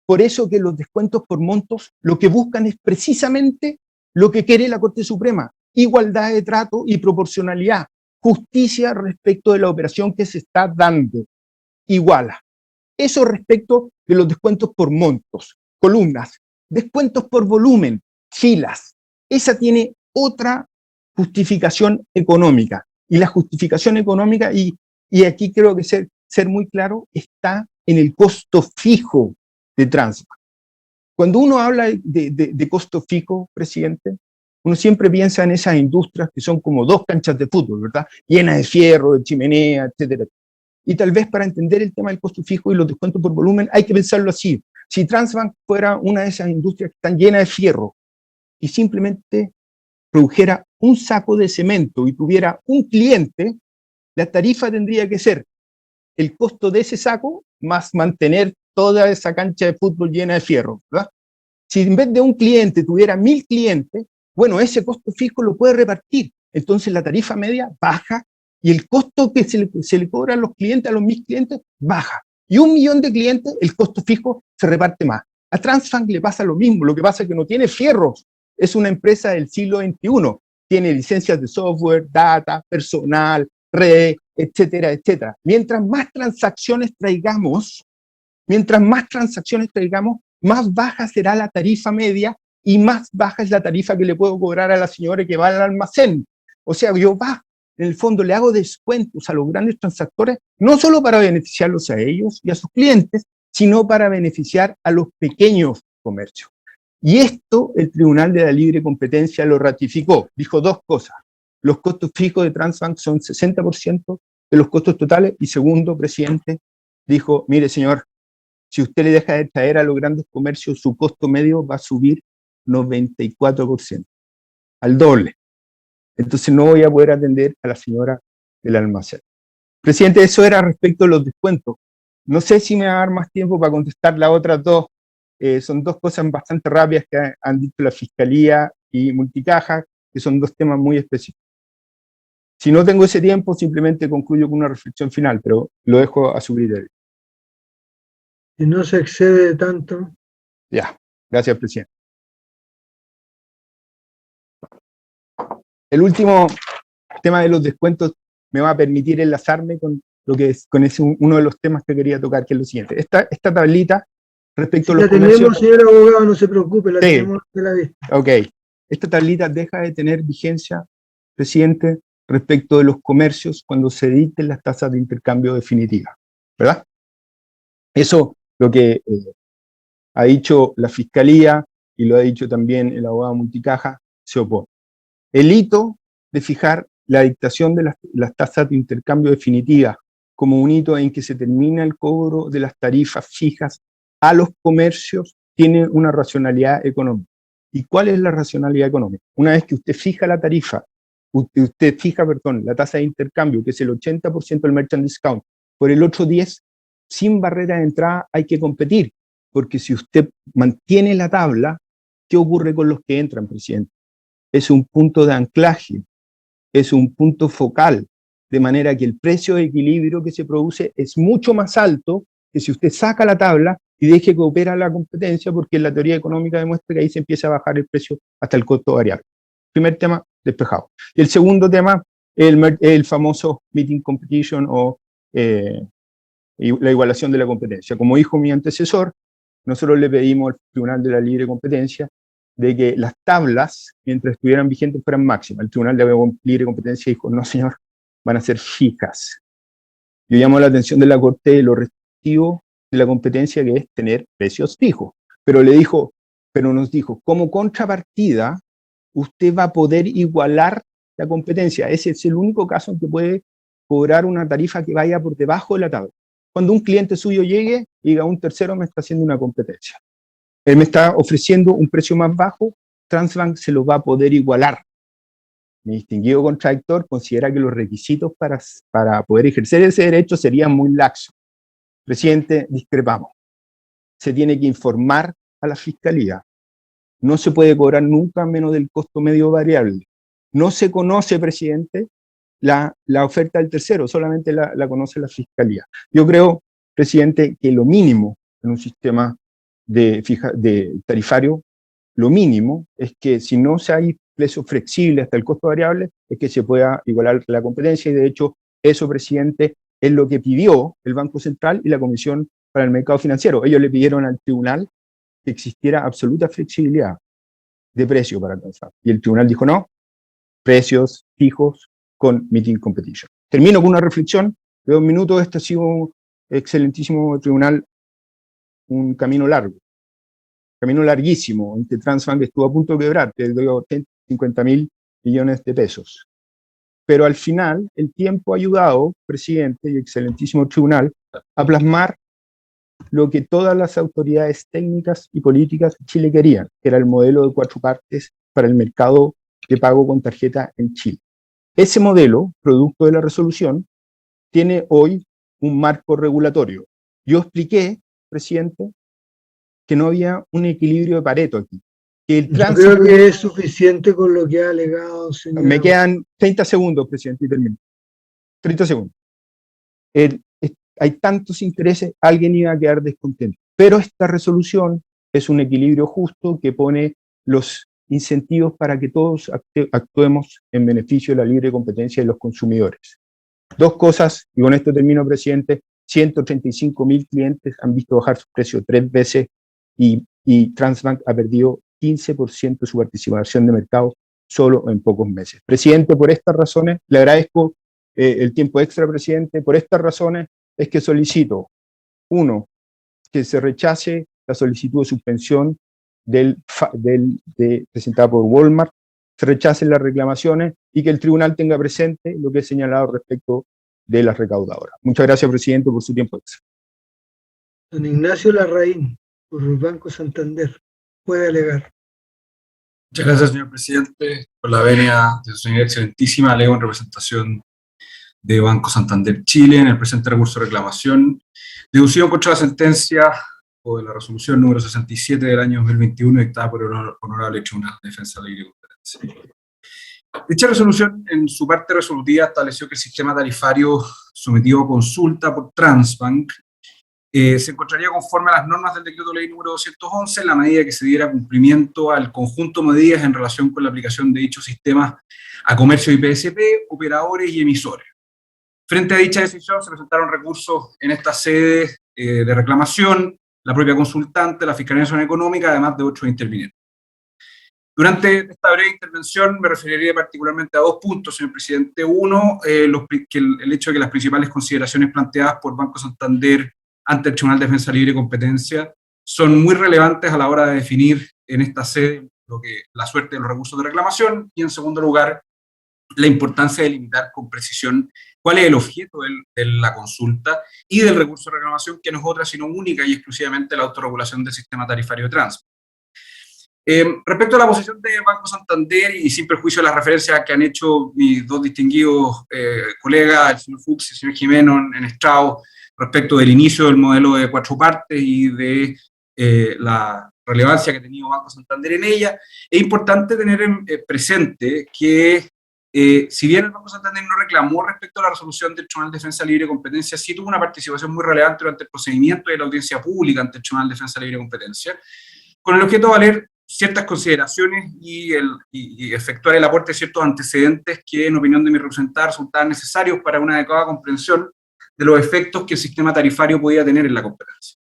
Por eso que los descuentos por montos lo que buscan es precisamente lo que quiere la Corte Suprema: igualdad de trato y proporcionalidad, justicia respecto de la operación que se está dando. Iguala. Eso respecto de los descuentos por montos, columnas, descuentos por volumen, filas. Esa tiene otra justificación económica. Y la justificación económica, y aquí creo que ser muy claro, está en el costo fijo de Transbank. Cuando uno habla de costo fijo, presidente, uno siempre piensa en esas industrias que son como 2 canchas de fútbol, ¿verdad? Llenas de fierro, de chimenea, etcétera. Y tal vez para entender el tema del costo fijo y los descuentos por volumen hay que pensarlo así. Si Transbank fuera una de esas industrias que están llenas de fierro y simplemente produjera un saco de cemento y tuviera un cliente, la tarifa tendría que ser el costo de ese saco más mantener toda esa cancha de fútbol llena de fierro, ¿verdad? Si en vez de un cliente tuviera 1000 clientes, bueno, ese costo fijo lo puede repartir. Entonces la tarifa media baja y el costo que se le cobra a los clientes, a los 1000 clientes, baja. Y 1 millón de clientes, el costo fijo se reparte más. A Transbank le pasa lo mismo, lo que pasa es que no tiene fierros. Es una empresa del siglo XXI. Tiene licencias de software, data, personal, red, etcétera, etcétera. Mientras más transacciones traigamos, más baja será la tarifa media y más baja es la tarifa que le puedo cobrar a la señora que va al almacén. O sea, en el fondo le hago descuentos a los grandes transactores, no solo para beneficiarlos a ellos y a sus clientes, sino para beneficiar a los pequeños comercios. Y esto el Tribunal de la Libre Competencia lo ratificó. Dijo 2 cosas. Los costos fijos de Transbank son 60% de los costos totales. Y segundo, presidente, dijo, mire señor, si usted le deja de traer a los grandes comercios, su costo medio va a subir 94%, al doble. Entonces no voy a poder atender a la señora del almacén. Presidente, eso era respecto a los descuentos. No sé si me va a dar más tiempo para contestar las otras 2. Son 2 cosas bastante rápidas que han dicho la Fiscalía y Multicaja, que son 2 temas muy específicos. Si no tengo ese tiempo, simplemente concluyo con una reflexión final, pero lo dejo a su criterio. Si no se excede de tanto. Ya, gracias, presidente. El último tema de los descuentos me va a permitir enlazarme con lo que es uno de los temas que quería tocar, que es lo siguiente. Esta tablita respecto a los comercios. La tenemos, señor abogado, no se preocupe, la tenemos de la vista. Ok. Esta tablita deja de tener vigencia, presidente, respecto de los comercios cuando se dicten las tasas de intercambio definitivas, ¿verdad? Eso lo que ha dicho la Fiscalía y lo ha dicho también el abogado Multicaja, se opone. El hito de fijar la dictación de las tasas de intercambio definitivas como un hito en que se termina el cobro de las tarifas fijas a los comercios tiene una racionalidad económica. ¿Y cuál es la racionalidad económica? Una vez que usted fija la tarifa, la tasa de intercambio, que es el 80% del merchant discount, por el otro 10%, sin barrera de entrada hay que competir, porque si usted mantiene la tabla, ¿qué ocurre con los que entran, presidente? Es un punto de anclaje, es un punto focal, de manera que el precio de equilibrio que se produce es mucho más alto que si usted saca la tabla y deje que opera la competencia, porque la teoría económica demuestra que ahí se empieza a bajar el precio hasta el costo variable. Primer tema, despejado. Y el segundo tema, el famoso meeting competition o la igualación de la competencia. Como dijo mi antecesor, nosotros le pedimos al Tribunal de la Libre Competencia de que las tablas, mientras estuvieran vigentes, fueran máximas. El Tribunal de la Libre Competencia dijo, no señor, van a ser fijas. Yo llamo la atención de la Corte de lo restrictivo de la competencia, que es tener precios fijos. Pero nos dijo, como contrapartida, usted va a poder igualar la competencia. Ese es el único caso en que puede cobrar una tarifa que vaya por debajo de la tabla. Cuando un cliente suyo llegue y diga, un tercero me está haciendo una competencia. Él me está ofreciendo un precio más bajo, Transbank se lo va a poder igualar. Mi distinguido contradictor considera que los requisitos para poder ejercer ese derecho serían muy laxos. Presidente, discrepamos. Se tiene que informar a la Fiscalía. No se puede cobrar nunca menos del costo medio variable. No se conoce, presidente, la oferta del tercero, solamente la conoce la Fiscalía. Yo creo, presidente, que lo mínimo en un sistema de tarifario, lo mínimo es que si no se hay precio flexible hasta el costo variable, es que se pueda igualar la competencia, y de hecho eso, presidente, es lo que pidió el Banco Central y la Comisión para el Mercado Financiero. Ellos le pidieron al tribunal que existiera absoluta flexibilidad de precio para alcanzar. Y el tribunal dijo no, precios fijos con meeting competition. Termino con una reflexión de 2 minutos. Este ha sido un excelentísimo tribunal, un camino largo, camino larguísimo, en que Transbank estuvo a punto de quebrar, que dio 50.000 millones de pesos. Pero al final, el tiempo ha ayudado, presidente y excelentísimo tribunal, a plasmar lo que todas las autoridades técnicas y políticas de Chile querían, que era el modelo de 4 partes para el mercado de pago con tarjeta en Chile. Ese modelo, producto de la resolución, tiene hoy un marco regulatorio. Yo expliqué, presidente, que no había un equilibrio de Pareto aquí. Que yo creo que es suficiente con lo que ha alegado, señor. Me quedan 30 segundos, presidente, y termino. 30 segundos. Hay tantos intereses, alguien iba a quedar descontento. Pero esta resolución es un equilibrio justo que pone los incentivos para que todos actuemos en beneficio de la libre competencia de los consumidores. 2 cosas, y con esto termino, presidente. 135.000 clientes han visto bajar su precio 3 veces y Transbank ha perdido 15% de su participación de mercado solo en pocos meses. Presidente, por estas razones, le agradezco el tiempo extra, presidente. Por estas razones es que solicito, 1, que se rechace la solicitud de suspensión presentada por Walmart, se rechacen las reclamaciones y que el tribunal tenga presente lo que he señalado respecto de las recaudadoras. Muchas gracias, presidente, por su tiempo extra. Don Ignacio Larraín, por el Banco Santander, puede alegar. Muchas gracias, señor presidente. Por la venia de su señoría excelentísima, alego en representación de Banco Santander Chile en el presente recurso de reclamación, deducido contra la sentencia o de la resolución número 67 del año 2021 dictada por el Honorable Tribunal de Defensa de la Libre Competencia. Dicha resolución, en su parte resolutiva, estableció que el sistema tarifario sometido a consulta por Transbank se encontraría conforme a las normas del decreto ley número 211 en la medida que se diera cumplimiento al conjunto de medidas en relación con la aplicación de dichos sistemas a comercio y PSP, operadores y emisores. Frente a dicha decisión se presentaron recursos en esta sede de reclamación, la propia consultante, la Fiscalía Nacional Económica, además de otros intervinientes. Durante esta breve intervención me referiré particularmente a 2 puntos, señor presidente. Uno, el hecho de que las principales consideraciones planteadas por Banco Santander ante el Tribunal de Defensa Libre y Competencia son muy relevantes a la hora de definir en esta sede la suerte de los recursos de reclamación, y en segundo lugar, la importancia de limitar con precisión cuál es el objeto de la consulta y del recurso de reclamación, que no es otra sino única y exclusivamente la autorregulación del sistema tarifario de Transbank. Respecto a la posición de Banco Santander, y sin perjuicio de las referencias que han hecho mis dos distinguidos colegas, el señor Fuchs y el señor Jimeno en estrado, respecto del inicio del modelo de 4 partes y de la relevancia que ha tenido Banco Santander en ella, es importante tener presente que si bien el Banco Santander no reclamó respecto a la resolución del Tribunal de Defensa Libre de Competencia, sí tuvo una participación muy relevante durante el procedimiento de la audiencia pública ante el Tribunal de Defensa Libre de Competencia, con el objeto de valer ciertas consideraciones y efectuar el aporte de ciertos antecedentes que, en opinión de mi representada, resultaban necesarios para una adecuada comprensión de los efectos que el sistema tarifario podía tener en la competencia.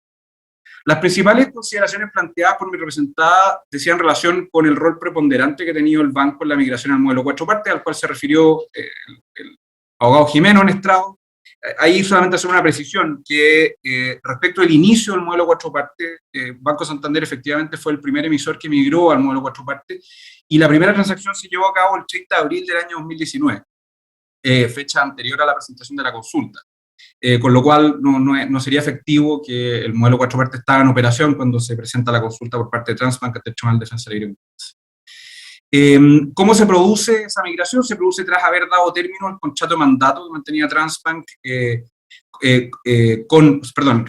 Las principales consideraciones planteadas por mi representada decían relación con el rol preponderante que ha tenido el banco en la migración al modelo 4 partes, al cual se refirió el abogado Jimeno en estrado. Ahí solamente hacer una precisión, que respecto al inicio del modelo 4 partes, Banco Santander efectivamente fue el primer emisor que migró al modelo 4 partes, y la primera transacción se llevó a cabo el 30 de abril del año 2019, fecha anterior a la presentación de la consulta. Con lo cual no sería efectivo que el modelo 4 partes estaba en operación cuando se presenta la consulta por parte de Transbank ante el Tribunal de Defensa Libre. ¿Cómo se produce esa migración? Se produce tras haber dado término al contrato de mandato que mantenía Transbank que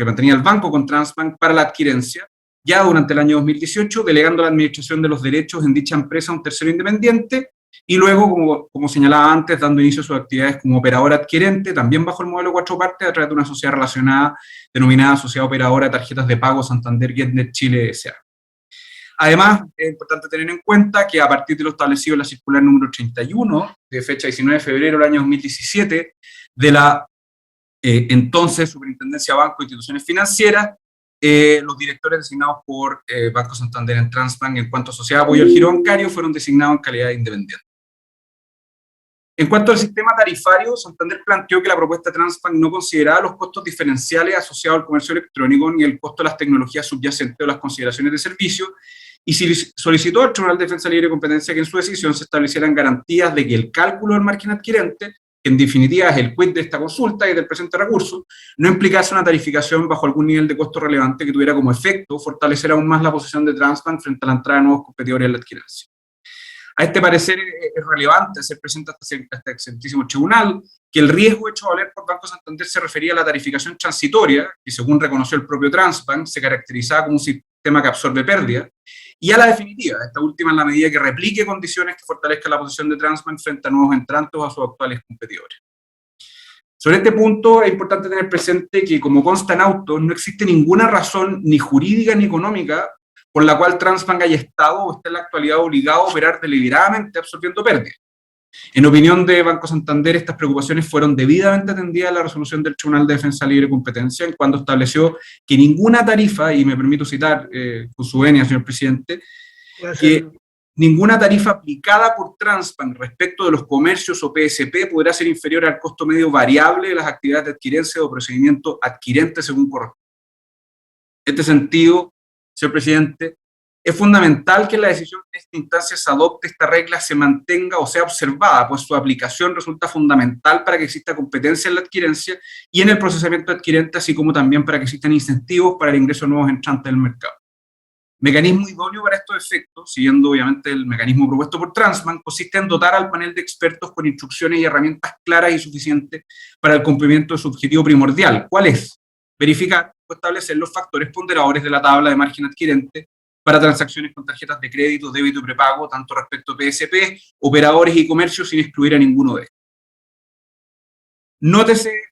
mantenía el banco con Transbank para la adquirencia, ya durante el año 2018, delegando la administración de los derechos en dicha empresa a un tercero independiente, y luego, como señalaba antes, dando inicio a sus actividades como operadora adquirente, también bajo el modelo 4 partes, a través de una sociedad relacionada denominada Sociedad Operadora de Tarjetas de Pago Santander Getnet Chile S.A. Además, es importante tener en cuenta que a partir de lo establecido en la circular número 31, de fecha 19 de febrero del año 2017, de la entonces Superintendencia Banco e Instituciones Financieras, los directores designados por Banco Santander en Transbank en cuanto a sociedad de apoyo al giro bancario fueron designados en calidad de independientes. En cuanto al sistema tarifario, Santander planteó que la propuesta de Transbank no consideraba los costos diferenciales asociados al comercio electrónico ni el costo de las tecnologías subyacentes o las consideraciones de servicio, y solicitó al Tribunal de Defensa Libre de Competencia que en su decisión se establecieran garantías de que el cálculo del margen adquirente, que en definitiva es el quid de esta consulta y del presente recurso, no implicase una tarificación bajo algún nivel de costo relevante que tuviera como efecto fortalecer aún más la posición de Transbank frente a la entrada de nuevos competidores en la adquirencia. A este parecer es relevante hacer presente hasta el excelentísimo tribunal que el riesgo hecho valer por Banco Santander se refería a la tarificación transitoria, que según reconoció el propio Transbank, se caracterizaba como un sistema que absorbe pérdidas, y a la definitiva, esta última en la medida que replique condiciones que fortalezcan la posición de Transbank frente a nuevos entrantes o a sus actuales competidores. Sobre este punto es importante tener presente que, como consta en autos, no existe ninguna razón ni jurídica ni económica por la cual Transbank haya estado o esté en la actualidad obligado a operar deliberadamente absorbiendo pérdidas. En opinión de Banco Santander, estas preocupaciones fueron debidamente atendidas en la resolución del Tribunal de Defensa Libre de Competencia, en cuando estableció que ninguna tarifa, y me permito citar con su venia, señor presidente, que ninguna tarifa aplicada por Transbank respecto de los comercios o PSP podrá ser inferior al costo medio variable de las actividades de adquirencia o procedimiento adquirente según corresponde. En este sentido, señor presidente, es fundamental que en la decisión de esta instancia se adopte esta regla, se mantenga o sea observada, pues su aplicación resulta fundamental para que exista competencia en la adquirencia y en el procesamiento adquirente, así como también para que existan incentivos para el ingreso de nuevos entrantes del mercado. Mecanismo idóneo para estos efectos, siguiendo obviamente el mecanismo propuesto por Transbank, consiste en dotar al panel de expertos con instrucciones y herramientas claras y suficientes para el cumplimiento de su objetivo primordial. ¿Cuál es? Verificar o establecer los factores ponderadores de la tabla de margen adquirente para transacciones con tarjetas de crédito, débito y prepago, tanto respecto a PSP, operadores y comercios, sin excluir a ninguno de ellos. Nótese,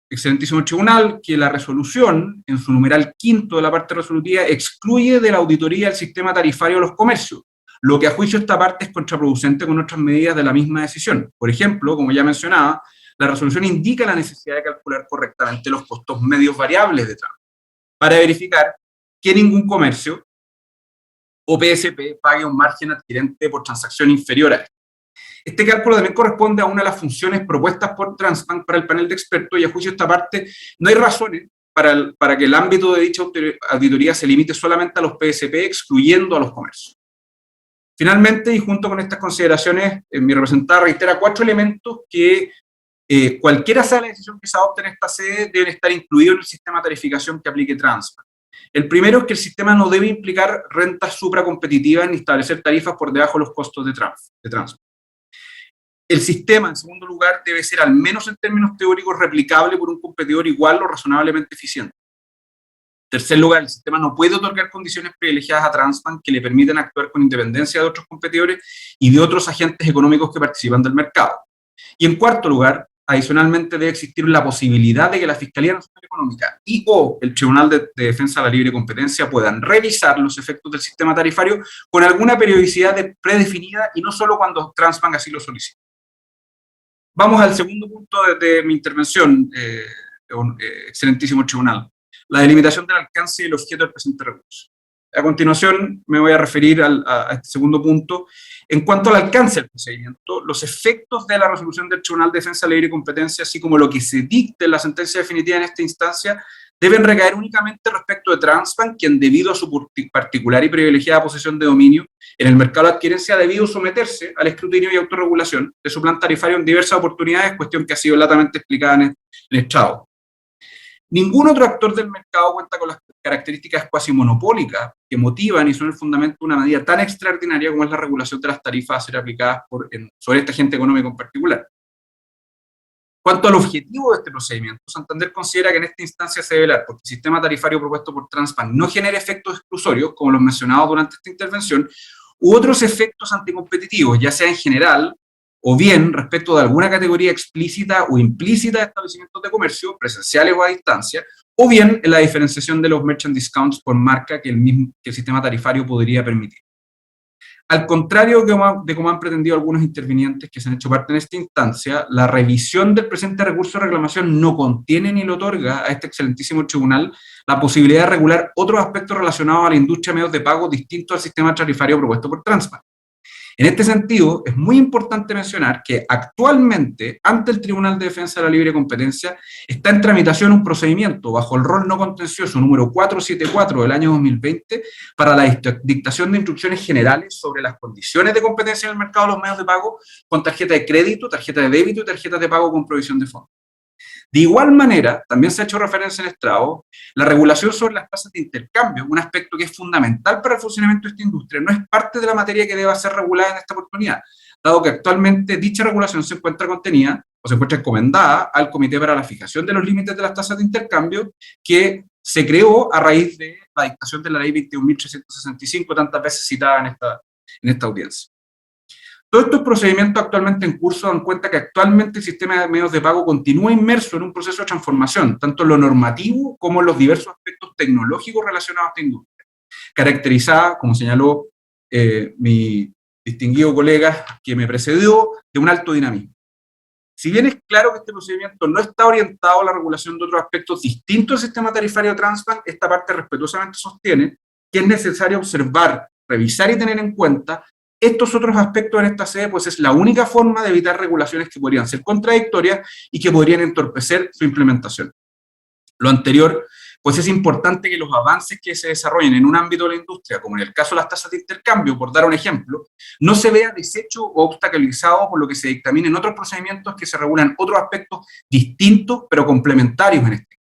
excelentísimo tribunal, que la resolución, en su numeral quinto de la parte resolutiva, excluye de la auditoría el sistema tarifario de los comercios, lo que a juicio de esta parte es contraproducente con otras medidas de la misma decisión. Por ejemplo, como ya mencionaba, la resolución indica la necesidad de calcular correctamente los costos medios variables de trámite, para verificar que ningún comercio o PSP pague un margen adquirente por transacción inferior a esto. Este cálculo también corresponde a una de las funciones propuestas por Transbank para el panel de expertos, y a juicio de esta parte no hay razones para que el ámbito de dicha auditoría se limite solamente a los PSP, excluyendo a los comercios. Finalmente, y junto con estas consideraciones, mi representada reitera 4 elementos que cualquiera sea la decisión que se adopte en esta sede, deben estar incluidos en el sistema de tarificación que aplique Transbank. El primero es que el sistema no debe implicar rentas supracompetitivas ni establecer tarifas por debajo de los costos de Transbank. El sistema, en segundo lugar, debe ser, al menos en términos teóricos, replicable por un competidor igual o razonablemente eficiente. En tercer lugar, el sistema no puede otorgar condiciones privilegiadas a Transbank que le permitan actuar con independencia de otros competidores y de otros agentes económicos que participan del mercado. Y en cuarto lugar, adicionalmente debe existir la posibilidad de que la Fiscalía Nacional Económica y o el Tribunal de Defensa de la Libre Competencia puedan revisar los efectos del sistema tarifario con alguna periodicidad predefinida y no solo cuando Transbank así lo solicite. Vamos al segundo punto de mi intervención, excelentísimo tribunal, la delimitación del alcance y el objeto del presente recurso. A continuación me voy a referir a este segundo punto. En cuanto al alcance del procedimiento, los efectos de la resolución del Tribunal de Defensa de la Libre Competencia, así como lo que se dicte en la sentencia definitiva en esta instancia, deben recaer únicamente respecto de Transbank, quien debido a su particular y privilegiada posición de dominio en el mercado de adquirencia ha debido someterse al escrutinio y autorregulación de su plan tarifario en diversas oportunidades, cuestión que ha sido latamente explicada en el Estado. Ningún otro actor del mercado cuenta con las características cuasi monopólicas que motivan y son el fundamento de una medida tan extraordinaria como es la regulación de las tarifas a ser aplicadas sobre este agente económico en particular. Cuanto al objetivo de este procedimiento, Santander considera que en esta instancia se debe velar porque el sistema tarifario propuesto por Transbank no genere efectos exclusorios, como los mencionados durante esta intervención, u otros efectos anticompetitivos, ya sea en general o bien respecto de alguna categoría explícita o implícita de establecimientos de comercio, presenciales o a distancia, o bien en la diferenciación de los merchant discounts por marca que el sistema tarifario podría permitir. Al contrario de como han pretendido algunos intervinientes que se han hecho parte en esta instancia, la revisión del presente recurso de reclamación no contiene ni le otorga a este excelentísimo tribunal la posibilidad de regular otros aspectos relacionados a la industria de medios de pago distintos al sistema tarifario propuesto por Transbank. En este sentido, es muy importante mencionar que actualmente, ante el Tribunal de Defensa de la Libre Competencia, está en tramitación un procedimiento bajo el rol no contencioso número 474 del año 2020 para la dictación de instrucciones generales sobre las condiciones de competencia en el mercado de los medios de pago con tarjeta de crédito, tarjeta de débito y tarjetas de pago con provisión de fondos. De igual manera, también se ha hecho referencia en el estrado, la regulación sobre las tasas de intercambio, un aspecto que es fundamental para el funcionamiento de esta industria, no es parte de la materia que deba ser regulada en esta oportunidad, dado que actualmente dicha regulación se encuentra contenida o se encuentra encomendada al Comité para la Fijación de los Límites de las Tasas de Intercambio, que se creó a raíz de la dictación de la Ley 21.365, tantas veces citada en esta audiencia. Todos estos procedimientos actualmente en curso dan cuenta que actualmente el sistema de medios de pago continúa inmerso en un proceso de transformación, tanto en lo normativo como en los diversos aspectos tecnológicos relacionados a esta industria, caracterizada, como señaló mi distinguido colega que me precedió, de un alto dinamismo. Si bien es claro que este procedimiento no está orientado a la regulación de otros aspectos distintos del sistema tarifario Transbank, esta parte respetuosamente sostiene que es necesario observar, revisar y tener en cuenta estos otros aspectos en esta sede, pues es la única forma de evitar regulaciones que podrían ser contradictorias y que podrían entorpecer su implementación. Lo anterior, pues es importante que los avances que se desarrollen en un ámbito de la industria, como en el caso de las tasas de intercambio, por dar un ejemplo, no se vea deshecho o obstaculizado por lo que se dictamina en otros procedimientos que se regulan otros aspectos distintos pero complementarios en este.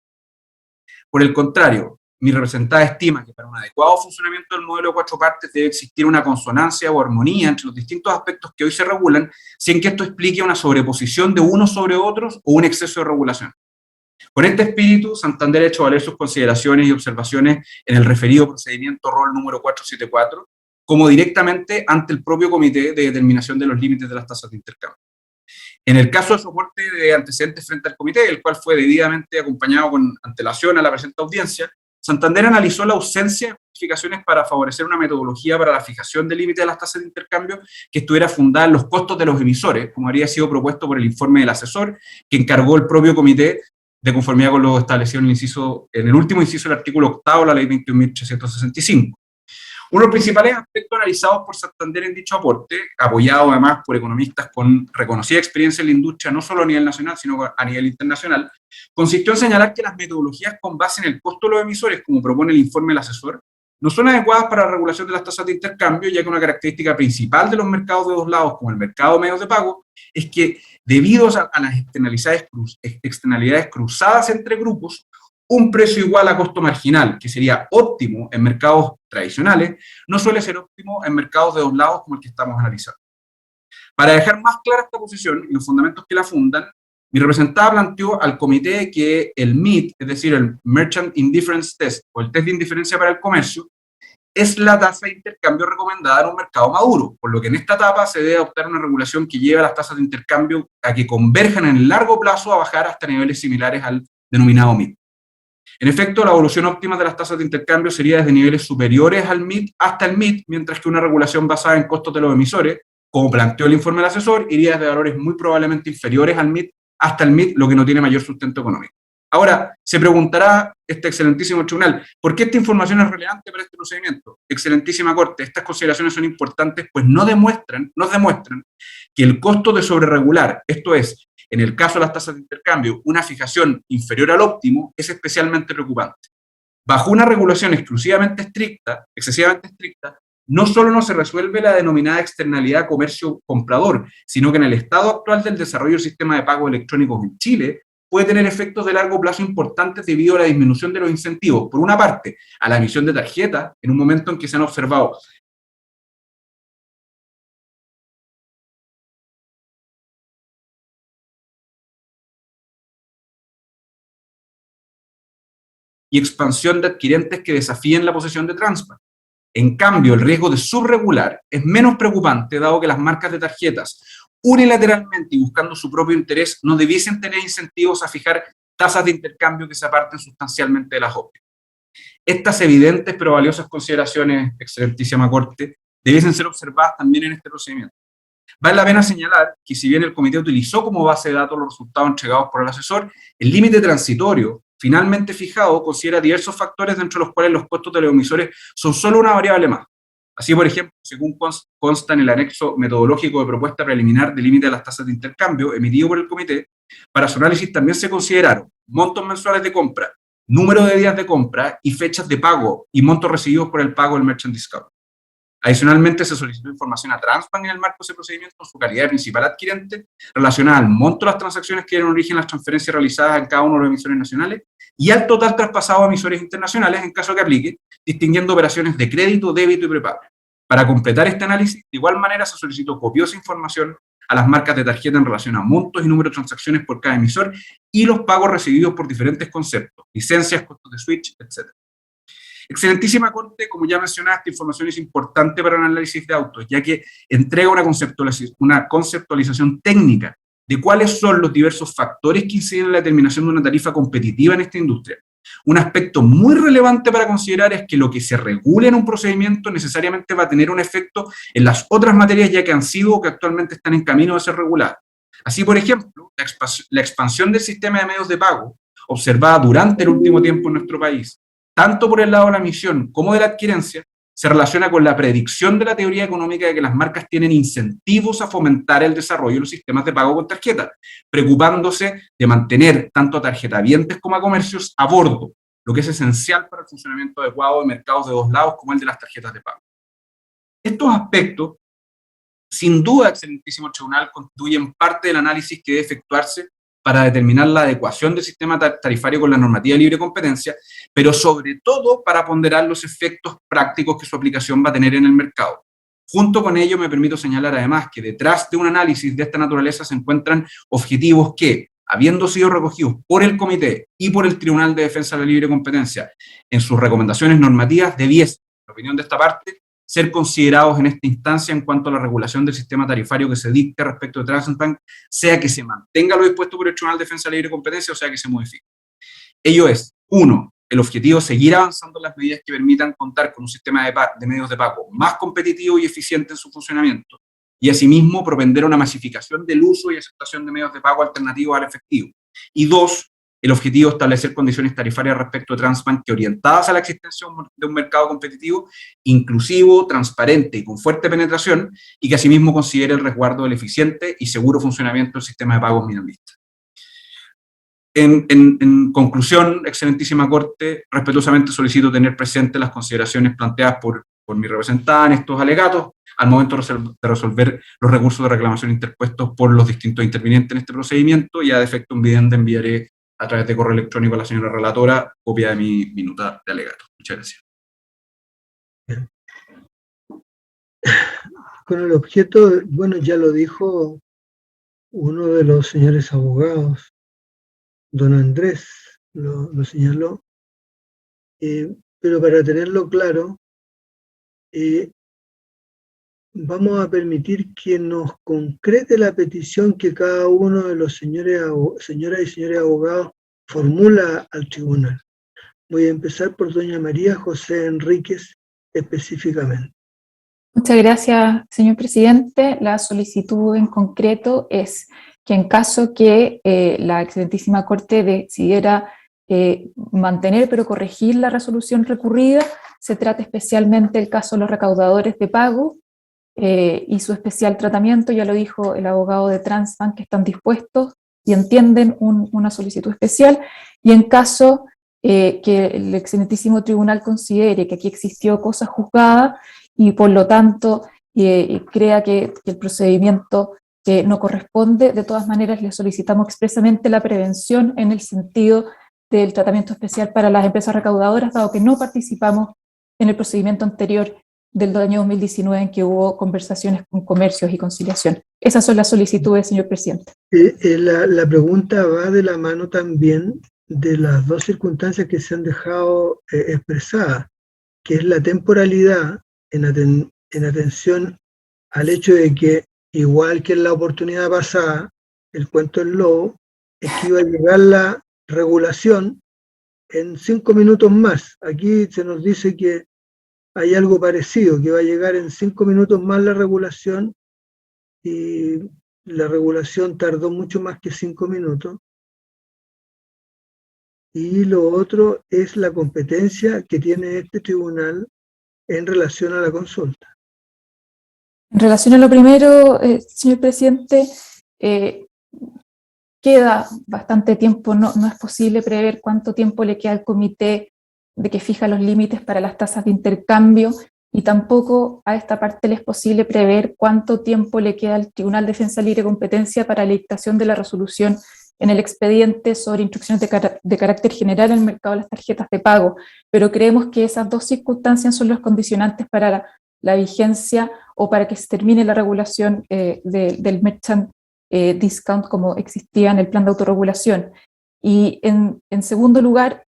Por el contrario, mi representada estima que para un adecuado funcionamiento del modelo de 4 partes debe existir una consonancia o armonía entre los distintos aspectos que hoy se regulan, sin que esto explique una sobreposición de unos sobre otros o un exceso de regulación. Con este espíritu, Santander ha hecho valer sus consideraciones y observaciones en el referido procedimiento rol número 474, como directamente ante el propio Comité de Determinación de los Límites de las Tasas de Intercambio. En el caso de soporte de antecedentes frente al Comité, el cual fue debidamente acompañado con antelación a la presente audiencia, Santander analizó la ausencia de justificaciones para favorecer una metodología para la fijación del límite de las tasas de intercambio que estuviera fundada en los costos de los emisores, como habría sido propuesto por el informe del asesor, que encargó el propio comité de conformidad con lo establecido en el último inciso del artículo 8 de la Ley 21.365. Uno de los principales aspectos analizados por Santander en dicho aporte, apoyado además por economistas con reconocida experiencia en la industria, no solo a nivel nacional, sino a nivel internacional, consistió en señalar que las metodologías con base en el costo de los emisores, como propone el informe del asesor, no son adecuadas para la regulación de las tasas de intercambio, ya que una característica principal de los mercados de dos lados, como el mercado de medios de pago, es que debido a las externalidades cruzadas entre grupos, un precio igual a costo marginal, que sería óptimo en mercados tradicionales, no suele ser óptimo en mercados de dos lados como el que estamos analizando. Para dejar más clara esta posición y los fundamentos que la fundan, mi representada planteó al comité que el MIT, es decir, el Merchant Indifference Test, o el test de indiferencia para el comercio, es la tasa de intercambio recomendada en un mercado maduro, por lo que en esta etapa se debe adoptar una regulación que lleve a las tasas de intercambio a que converjan en el largo plazo a bajar hasta niveles similares al denominado MIT. En efecto, la evolución óptima de las tasas de intercambio sería desde niveles superiores al MIT hasta el MIT, mientras que una regulación basada en costos de los emisores, como planteó el informe del asesor, iría desde valores muy probablemente inferiores al MIT hasta el MIT, lo que no tiene mayor sustento económico. Ahora, se preguntará este excelentísimo tribunal, ¿por qué esta información es relevante para este procedimiento? Excelentísima Corte, estas consideraciones son importantes, pues nos demuestran que el costo de sobreregular, esto es, en el caso de las tasas de intercambio, una fijación inferior al óptimo, es especialmente preocupante. Bajo una regulación excesivamente estricta, no solo no se resuelve la denominada externalidad comercio-comprador, sino que en el estado actual del desarrollo del sistema de pagos electrónicos en Chile, puede tener efectos de largo plazo importantes debido a la disminución de los incentivos, por una parte, a la emisión de tarjetas, en un momento en que se han observado y expansión de adquirentes que desafíen la posesión de Transbank. En cambio, el riesgo de subregular es menos preocupante, dado que las marcas de tarjetas, unilateralmente y buscando su propio interés, no debiesen tener incentivos a fijar tasas de intercambio que se aparten sustancialmente de las óptimas. Estas evidentes pero valiosas consideraciones, excelentísima Corte, debiesen ser observadas también en este procedimiento. Vale la pena señalar que si bien el comité utilizó como base de datos los resultados entregados por el asesor, el límite transitorio finalmente fijado considera diversos factores dentro de los cuales los costos de los emisores son solo una variable más. Así, por ejemplo, según consta en el anexo metodológico de propuesta preliminar de límite de las tasas de intercambio emitido por el comité, para su análisis también se consideraron montos mensuales de compra, número de días de compra y fechas de pago y montos recibidos por el pago del merchant discount. Adicionalmente, se solicitó información a Transbank en el marco de ese procedimiento en su calidad de principal adquirente, relacionada al monto de las transacciones que dieron origen a las transferencias realizadas en cada uno de los emisores nacionales y al total traspasado a emisores internacionales en caso que aplique, distinguiendo operaciones de crédito, débito y prepago. Para completar este análisis, de igual manera se solicitó copiosa información a las marcas de tarjeta en relación a montos y número de transacciones por cada emisor y los pagos recibidos por diferentes conceptos, licencias, costos de switch, etc. Excelentísima Corte, como ya mencionaba, esta información es importante para el análisis de autos, ya que entrega una conceptualización técnica de cuáles son los diversos factores que inciden en la determinación de una tarifa competitiva en esta industria. Un aspecto muy relevante para considerar es que lo que se regule en un procedimiento necesariamente va a tener un efecto en las otras materias ya que han sido o que actualmente están en camino de ser reguladas. Así, por ejemplo, la expansión del sistema de medios de pago, observada durante el último tiempo en nuestro país, tanto por el lado de la emisión como de la adquirencia, se relaciona con la predicción de la teoría económica de que las marcas tienen incentivos a fomentar el desarrollo de los sistemas de pago con tarjeta, preocupándose de mantener tanto a tarjetavientes como a comercios a bordo, lo que es esencial para el funcionamiento adecuado de mercados de dos lados como el de las tarjetas de pago. Estos aspectos, sin duda, excelentísimo tribunal, constituyen parte del análisis que debe efectuarse para determinar la adecuación del sistema tarifario con la normativa de libre competencia, pero sobre todo para ponderar los efectos prácticos que su aplicación va a tener en el mercado. Junto con ello, me permito señalar además que detrás de un análisis de esta naturaleza se encuentran objetivos que, habiendo sido recogidos por el Comité y por el Tribunal de Defensa de la Libre Competencia en sus recomendaciones normativas, debiesen, en opinión de esta parte, ser considerados en esta instancia en cuanto a la regulación del sistema tarifario que se dicte respecto de Transbank, sea que se mantenga lo dispuesto por el Tribunal de Defensa de la Libre Competencia o sea que se modifique. Ello es, 1. El objetivo es seguir avanzando en las medidas que permitan contar con un sistema de medios de pago más competitivo y eficiente en su funcionamiento, y asimismo propender a una masificación del uso y aceptación de medios de pago alternativos al efectivo. Y 2. El objetivo es establecer condiciones tarifarias respecto de Transbank que orientadas a la existencia de un mercado competitivo, inclusivo, transparente y con fuerte penetración, y que asimismo considere el resguardo del eficiente y seguro funcionamiento del sistema de pagos minoristas. En conclusión, excelentísima Corte, respetuosamente solicito tener presentes las consideraciones planteadas por por mi representada en estos alegatos, al momento de resolver los recursos de reclamación interpuestos por los distintos intervinientes en este procedimiento, y a defecto en vivienda enviaré a través de correo electrónico a la señora relatora copia de mi minuta de alegato. Muchas gracias. Bien. Con el objeto, bueno, ya lo dijo uno de los señores abogados, don Andrés, lo señaló, pero para tenerlo claro, vamos a permitir que nos concrete la petición que cada uno de los señoras y señores abogados formula al tribunal. Voy a empezar por doña María José Enríquez específicamente. Muchas gracias, señor presidente. La solicitud en concreto es que en caso que la excelentísima Corte decidiera mantener pero corregir la resolución recurrida, se trata especialmente el caso de los recaudadores de pago y su especial tratamiento. Ya lo dijo el abogado de Transbank, que están dispuestos y entienden una solicitud especial, y en caso que el excelentísimo tribunal considere que aquí existió cosa juzgada y por lo tanto crea que el procedimiento no corresponde, de todas maneras le solicitamos expresamente la prevención en el sentido del tratamiento especial para las empresas recaudadoras, dado que no participamos en el procedimiento anterior del año 2019 en que hubo conversaciones con comercios y conciliación. Esas son las solicitudes, señor presidente. La pregunta va de la mano también de las dos circunstancias que se han dejado expresadas, que es la temporalidad en atención al hecho de que, igual que en la oportunidad pasada, el cuento del lobo, es que iba a llegar la regulación en 5 minutos más. Aquí se nos dice que hay algo parecido, que va a llegar en 5 minutos más la regulación, y la regulación tardó mucho más que 5 minutos. Y lo otro es la competencia que tiene este tribunal en relación a la consulta. En relación a lo primero, señor presidente, queda bastante tiempo, no es posible prever cuánto tiempo le queda al comité de que fija los límites para las tasas de intercambio, y tampoco a esta parte le es posible prever cuánto tiempo le queda al Tribunal de Defensa Libre Competencia para la dictación de la resolución en el expediente sobre instrucciones de carácter general en el mercado de las tarjetas de pago, pero creemos que esas dos circunstancias son los condicionantes para la vigencia o para que se termine la regulación del merchant discount como existía en el plan de autorregulación. Y en segundo lugar,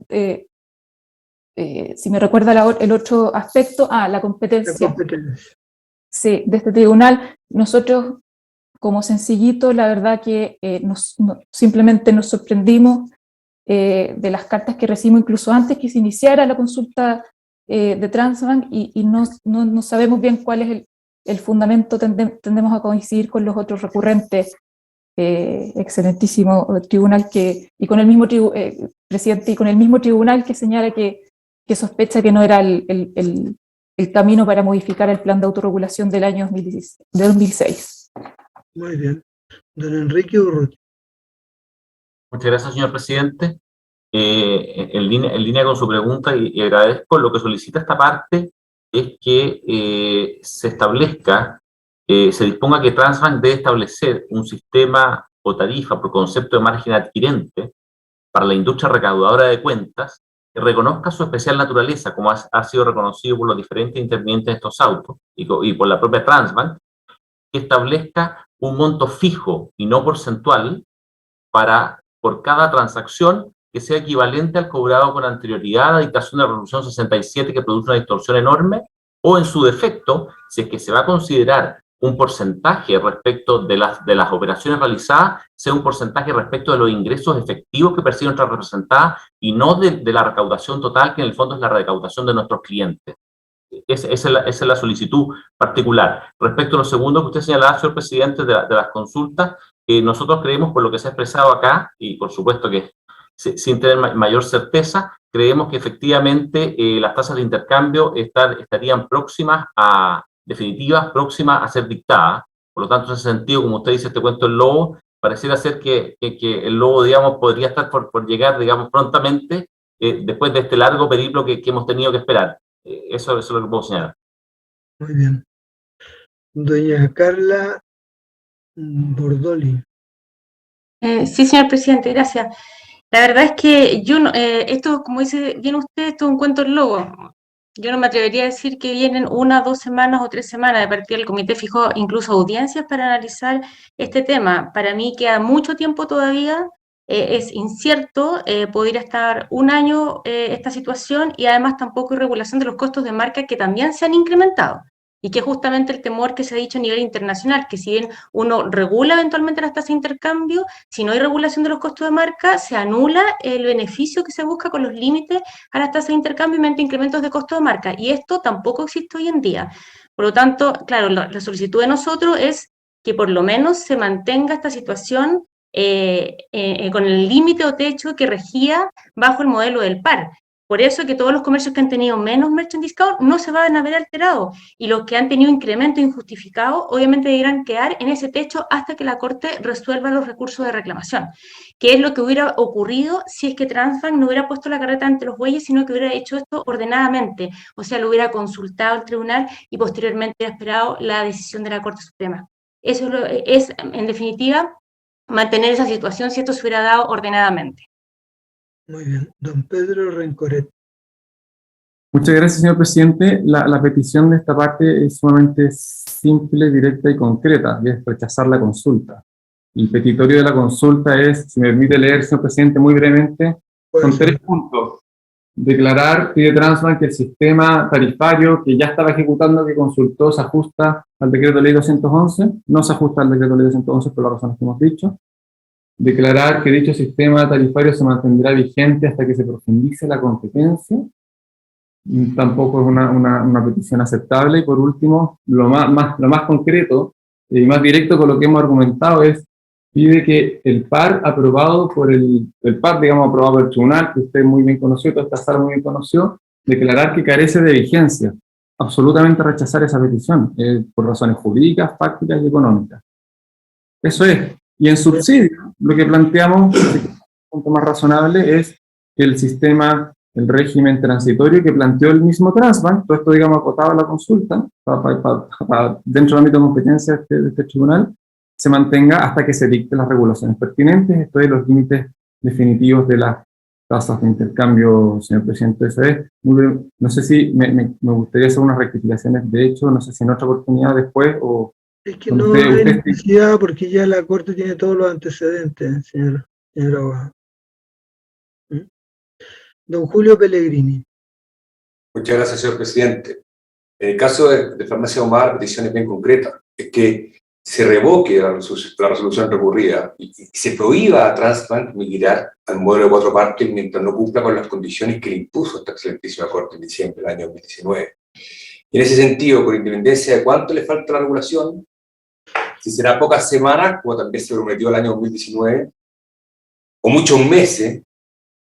si me recuerda el otro aspecto, la competencia. La competencia. Sí, de este tribunal, nosotros como sencillito, la verdad que simplemente nos sorprendimos de las cartas que recibimos incluso antes que se iniciara la consulta de Transbank, y no sabemos bien cuál es el fundamento. Tendemos a coincidir con los otros recurrentes, excelentísimo tribunal y con el mismo presidente, y con el mismo tribunal que señala que sospecha que no era el camino para modificar el plan de autorregulación del año 2006. Muy bien. Don Enrique Urrutia. Muchas gracias, señor presidente. En línea con su pregunta, y agradezco, lo que solicita esta parte es que se establezca, se disponga que Transbank debe establecer un sistema o tarifa por concepto de margen adquirente para la industria recaudadora de cuentas, que reconozca su especial naturaleza, como ha sido reconocido por los diferentes intervinientes de estos autos y por la propia Transbank, que establezca un monto fijo y no porcentual por cada transacción que sea equivalente al cobrado con anterioridad a la dictación de la resolución 67, que produce una distorsión enorme, o en su defecto, si es que se va a considerar un porcentaje respecto de las operaciones realizadas, sea un porcentaje respecto de los ingresos efectivos que percibe nuestra representada y no de la recaudación total, que en el fondo es la recaudación de nuestros clientes. Esa es la solicitud particular. Respecto a lo segundo que usted señalaba, señor presidente, de las consultas, nosotros creemos, por lo que se ha expresado acá, y por supuesto que sin tener mayor certeza, creemos que efectivamente las tasas de intercambio estarían definitivas, próximas a ser dictadas. Por lo tanto, en ese sentido, como usted dice, este cuento del lobo, pareciera ser que el lobo, digamos, podría estar por llegar, digamos, prontamente, después de este largo periplo que hemos tenido que esperar. Eso es lo que puedo señalar. Muy bien. Doña Carla Bordoli. Sí, señor presidente, gracias. La verdad es que yo no, esto, como dice bien usted, esto es un cuento del lobo. Yo no me atrevería a decir que vienen 1, 2 semanas o 3 semanas. De partida el comité fijó incluso audiencias para analizar este tema. Para mí queda mucho tiempo todavía. Es incierto, podría estar un año esta situación, y además tampoco hay regulación de los costos de marca, que también se han incrementado. Y que es justamente el temor que se ha dicho a nivel internacional, que si bien uno regula eventualmente las tasas de intercambio, si no hay regulación de los costos de marca, se anula el beneficio que se busca con los límites a las tasas de intercambio mediante incrementos de costo de marca. Y esto tampoco existe hoy en día. Por lo tanto, claro, la solicitud de nosotros es que por lo menos se mantenga esta situación con el límite o techo que regía bajo el modelo del par. Por eso que todos los comercios que han tenido menos merchant discount no se van a ver alterados, y los que han tenido incremento injustificado obviamente deberán quedar en ese techo hasta que la Corte resuelva los recursos de reclamación, que es lo que hubiera ocurrido si es que Transbank no hubiera puesto la carreta ante los bueyes, sino que hubiera hecho esto ordenadamente, o sea, lo hubiera consultado al tribunal y posteriormente hubiera esperado la decisión de la Corte Suprema. Eso es, en definitiva, mantener esa situación si esto se hubiera dado ordenadamente. Muy bien. Don Pedro Rencoret. Muchas gracias, señor presidente. La petición de esta parte es sumamente simple, directa y concreta, y es rechazar la consulta. El petitorio de la consulta es, si me permite leer, señor presidente, muy brevemente, son 3 puntos. Declarar, pide Transbank, que el sistema tarifario que ya estaba ejecutando, que consultó, se ajusta al decreto de ley 211, no se ajusta al decreto de ley 211 por las razones que hemos dicho. Declarar que dicho sistema tarifario se mantendrá vigente hasta que se profundice la competencia. Tampoco es una petición aceptable. Y por último, lo más concreto y más directo con lo que hemos argumentado es, pide que el par aprobado por el par, digamos, aprobado por el tribunal, que usted muy bien conoció, toda esta sala muy bien conoció, declarar que carece de vigencia. Absolutamente rechazar esa petición, por razones jurídicas, fácticas y económicas. Eso es. Y en subsidio, lo que planteamos, un punto más razonable, es que el sistema, el régimen transitorio que planteó el mismo Transbank, todo esto, digamos, acotado a la consulta, dentro del ámbito de competencia de este tribunal, se mantenga hasta que se dicten las regulaciones pertinentes, esto es, los límites definitivos de las tasas de intercambio, señor presidente. Eso es. No sé si me gustaría hacer unas rectificaciones de hecho, no sé si en otra oportunidad después o... Es que no hay necesidad, porque ya la Corte tiene todos los antecedentes, señor abogado. Don Julio Pellegrini. Muchas gracias, señor presidente. En el caso de Farmacia Ahumada, la petición es bien concreta, es que se revoque la resolución recurrida y se prohíba a Transbank migrar al modelo de 4 partes mientras no cumpla con las condiciones que le impuso esta excelentísima Corte en diciembre del año 2019. Y en ese sentido, por independencia de cuánto le falta la regulación, si será pocas semanas, como también se prometió el año 2019, o muchos meses,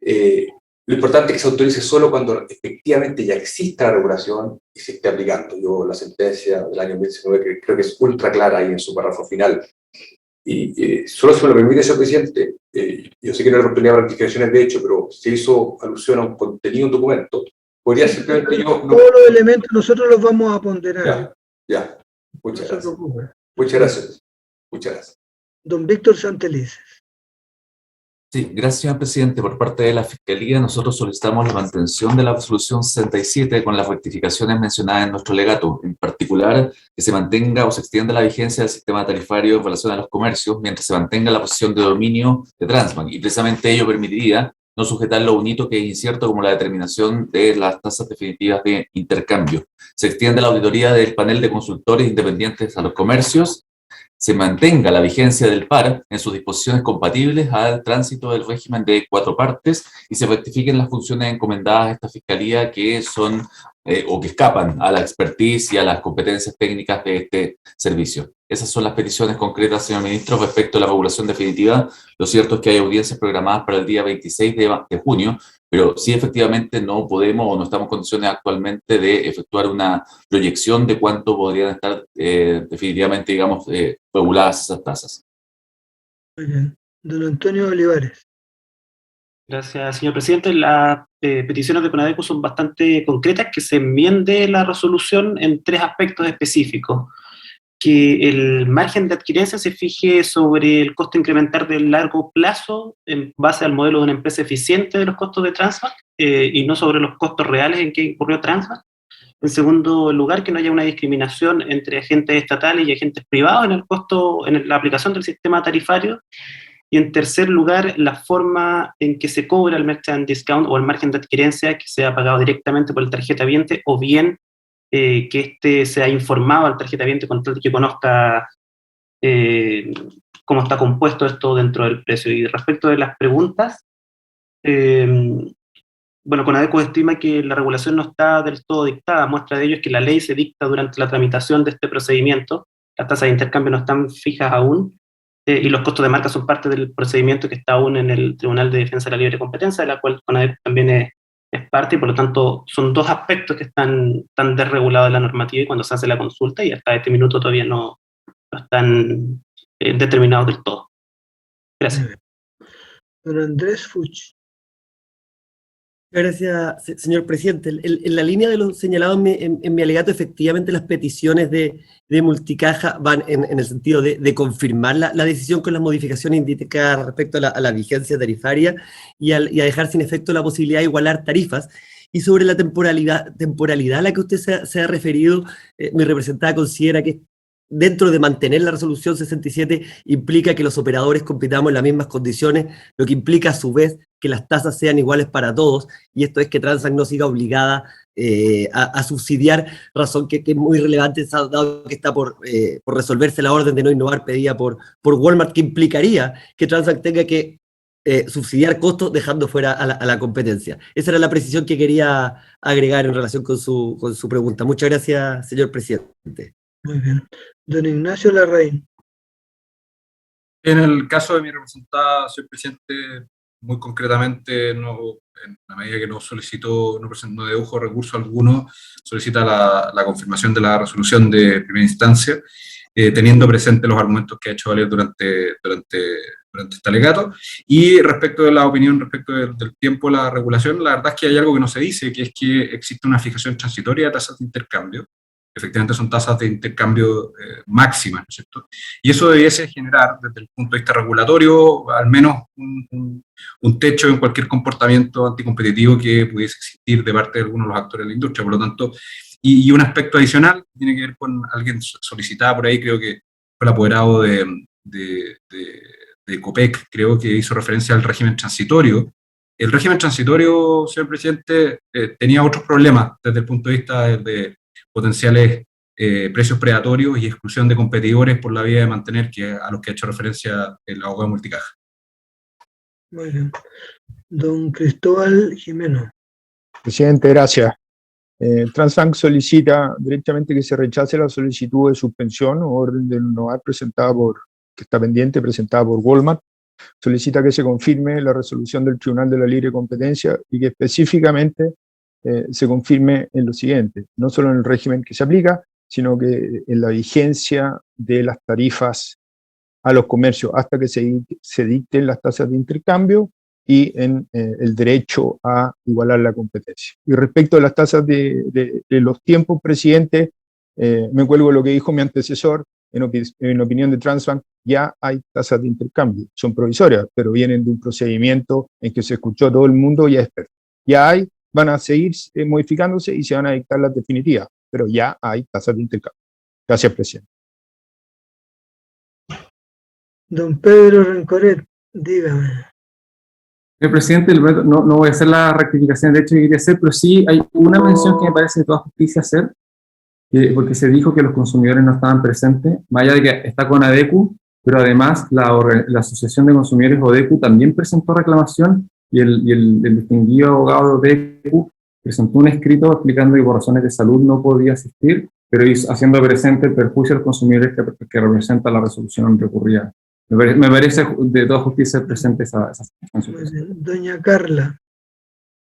lo importante es que se autorice solo cuando efectivamente ya exista la regulación y se esté aplicando. Yo la sentencia del año 2019 que creo que es ultra clara ahí en su párrafo final. Y solo se me lo permite, señor presidente, yo sé que no hay oportunidad para rectificaciones de hecho, pero se hizo alusión a un contenido de un documento, podría simplemente yo... Todos los elementos nosotros los vamos a ponderar. Ya. Muchas gracias. Muchas gracias. Muchas gracias. Don Víctor Santelices. Sí, gracias, señor presidente. Por parte de la Fiscalía, nosotros solicitamos la mantención de la resolución 67 con las rectificaciones mencionadas en nuestro legato. En particular, que se mantenga o se extienda la vigencia del sistema tarifario en relación a los comercios mientras se mantenga la posición de dominio de Transbank. Y precisamente ello permitiría no sujetarlo a un hito que es incierto como la determinación de las tasas definitivas de intercambio. Se extiende la auditoría del panel de consultores independientes a los comercios. Se mantenga la vigencia del par en sus disposiciones compatibles al tránsito del régimen de 4 partes y se rectifiquen las funciones encomendadas a esta Fiscalía que son o que escapan a la expertise y a las competencias técnicas de este servicio. Esas son las peticiones concretas, señor ministro, respecto a la regulación definitiva. Lo cierto es que hay audiencias programadas para el día 26 de junio, pero sí efectivamente no podemos o no estamos en condiciones actualmente de efectuar una proyección de cuánto podrían estar definitivamente, digamos, reguladas esas tasas. Muy bien. Don Antonio Olivares. Gracias, señor presidente. La peticiones de CONADECU son bastante concretas, que se enmiende la resolución en 3 aspectos específicos. Que el margen de adquirencia se fije sobre el costo incremental del largo plazo en base al modelo de una empresa eficiente de los costos de Transbank y no sobre los costos reales en que incurrió Transbank. En segundo lugar, que no haya una discriminación entre agentes estatales y agentes privados en el costo, en la aplicación del sistema tarifario. Y en tercer lugar, la forma en que se cobra el merchant discount o el margen de adquirencia, que sea pagado directamente por el tarjetaviente o bien que éste sea informado al tarjetaviente con tal que conozca cómo está compuesto esto dentro del precio. Y respecto de las preguntas, bueno, CONADECU estima que la regulación no está del todo dictada. Muestra de ello es que la ley se dicta durante la tramitación de este procedimiento. Las tasas de intercambio no están fijas aún y los costos de marca son parte del procedimiento que está aún en el Tribunal de Defensa de la Libre Competencia, de la cual CONADECU también es parte, y por lo tanto son 2 aspectos que están desregulados en la normativa y cuando se hace la consulta, y hasta este minuto todavía no están determinados del todo. Gracias. Don Andrés Fuchs. Gracias, señor presidente. En la línea de lo señalado en mi alegato, efectivamente las peticiones de Multicaja van en el sentido de confirmar la decisión con las modificaciones indicadas respecto a la vigencia tarifaria y a dejar sin efecto la posibilidad de igualar tarifas. Y sobre la temporalidad a la que usted se ha referido, mi representada considera que dentro de mantener la resolución 67 implica que los operadores compitamos en las mismas condiciones, lo que implica a su vez que las tasas sean iguales para todos, y esto es que Transbank no siga obligada a subsidiar, razón que es muy relevante, dado que está por resolverse la orden de no innovar pedida por Walmart, que implicaría que Transbank tenga que subsidiar costos dejando fuera a la competencia. Esa era la precisión que quería agregar en relación con su pregunta. Muchas gracias, señor presidente. Muy bien. Don Ignacio Larraín. En el caso de mi representada, señor presidente, muy concretamente, en la medida que no dedujo recurso alguno, solicita la confirmación de la resolución de primera instancia, teniendo presente los argumentos que ha hecho valer durante este alegato. Y respecto de la opinión, respecto del tiempo de la regulación, la verdad es que hay algo que no se dice, que es que existe una fijación transitoria de tasas de intercambio. Efectivamente son tasas de intercambio máximas, ¿no es cierto? Y eso debiese generar, desde el punto de vista regulatorio, al menos un techo en cualquier comportamiento anticompetitivo que pudiese existir de parte de algunos de los actores de la industria. Por lo tanto, y un aspecto adicional tiene que ver con alguien solicitado por ahí, creo que fue el apoderado de COPEC, creo que hizo referencia al régimen transitorio. El régimen transitorio, señor presidente, tenía otros problemas desde el punto de vista de potenciales precios predatorios y exclusión de competidores por la vía de mantener a los que ha hecho referencia el abogado Multicaja. Muy bien. Don Cristóbal Jimeno. Presidente, gracias. Transbank solicita directamente que se rechace la solicitud de suspensión o orden de innovar que está pendiente, presentada por Walmart. Solicita que se confirme la resolución del Tribunal de la Libre Competencia y que específicamente se confirme en lo siguiente, no solo en el régimen que se aplica, sino que en la vigencia de las tarifas a los comercios hasta que se dicten las tasas de intercambio y en el derecho a igualar la competencia. Y respecto a las tasas de los tiempos, presidente, me cuelgo de lo que dijo mi antecesor. En opinión de Transbank, ya hay tasas de intercambio, son provisorias, pero vienen de un procedimiento en que se escuchó a todo el mundo y a expertos. Ya hay, van a seguir modificándose y se van a dictar las definitivas, pero ya hay tasas de intercambio. Gracias, presidente. Don Pedro Rencoret, dígame. Señor presidente, no voy a hacer la rectificación de hecho que quería hacer, pero sí hay una mención que me parece de toda justicia hacer, porque se dijo que los consumidores no estaban presentes, más allá de que está CONADECU, pero además la Asociación de Consumidores ODECU también presentó reclamación y el distinguido abogado de ODECU presentó un escrito explicando que por razones de salud no podía asistir, pero haciendo presente el perjuicio a los consumidores que representa la resolución recurrida. Me parece de toda justicia presente esa situación. Doña Carla.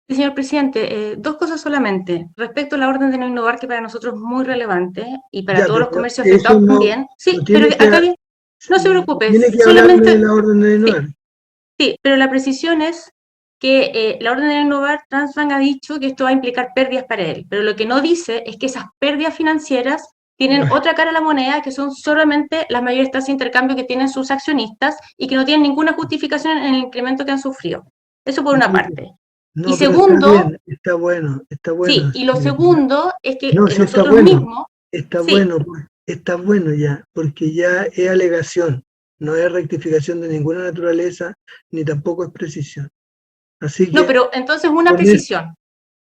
Sí, señor presidente, 2 cosas solamente. Respecto a la orden de no innovar, que para nosotros es muy relevante y para todos los comercios afectados también. Sí, pero acá bien, no se preocupe. Tiene que hablar de la orden de no innovar. Sí, pero la precisión es que la orden de innovar, Transbank ha dicho que esto va a implicar pérdidas para él, pero lo que no dice es que esas pérdidas financieras tienen otra cara a la moneda, que son solamente las mayores tasas de intercambio que tienen sus accionistas y que no tienen ninguna justificación en el incremento que han sufrido. Eso por una parte. No, y segundo, está bueno. Sí, y lo segundo es que no, sí, nosotros está mismos... Está bueno ya, porque ya es alegación, no es rectificación de ninguna naturaleza, ni tampoco es precisión. Así que, no, pero entonces una precisión.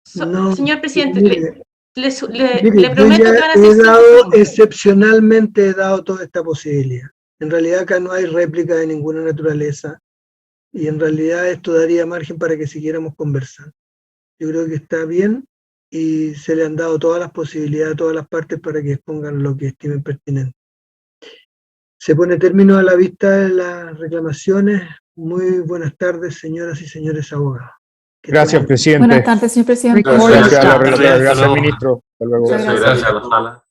Señor presidente, mire, le prometo que van a ser excepcionalmente he dado toda esta posibilidad. En realidad acá no hay réplica de ninguna naturaleza y en realidad esto daría margen para que siguiéramos conversando. Yo creo que está bien y se le han dado todas las posibilidades a todas las partes para que expongan lo que estimen pertinente. Se pone término a la vista de las reclamaciones. Muy buenas tardes, señoras y señores abogados. Gracias, presidente. Buenas tardes, señor presidente. Gracias, ministro. Hasta luego. Gracias a la sala.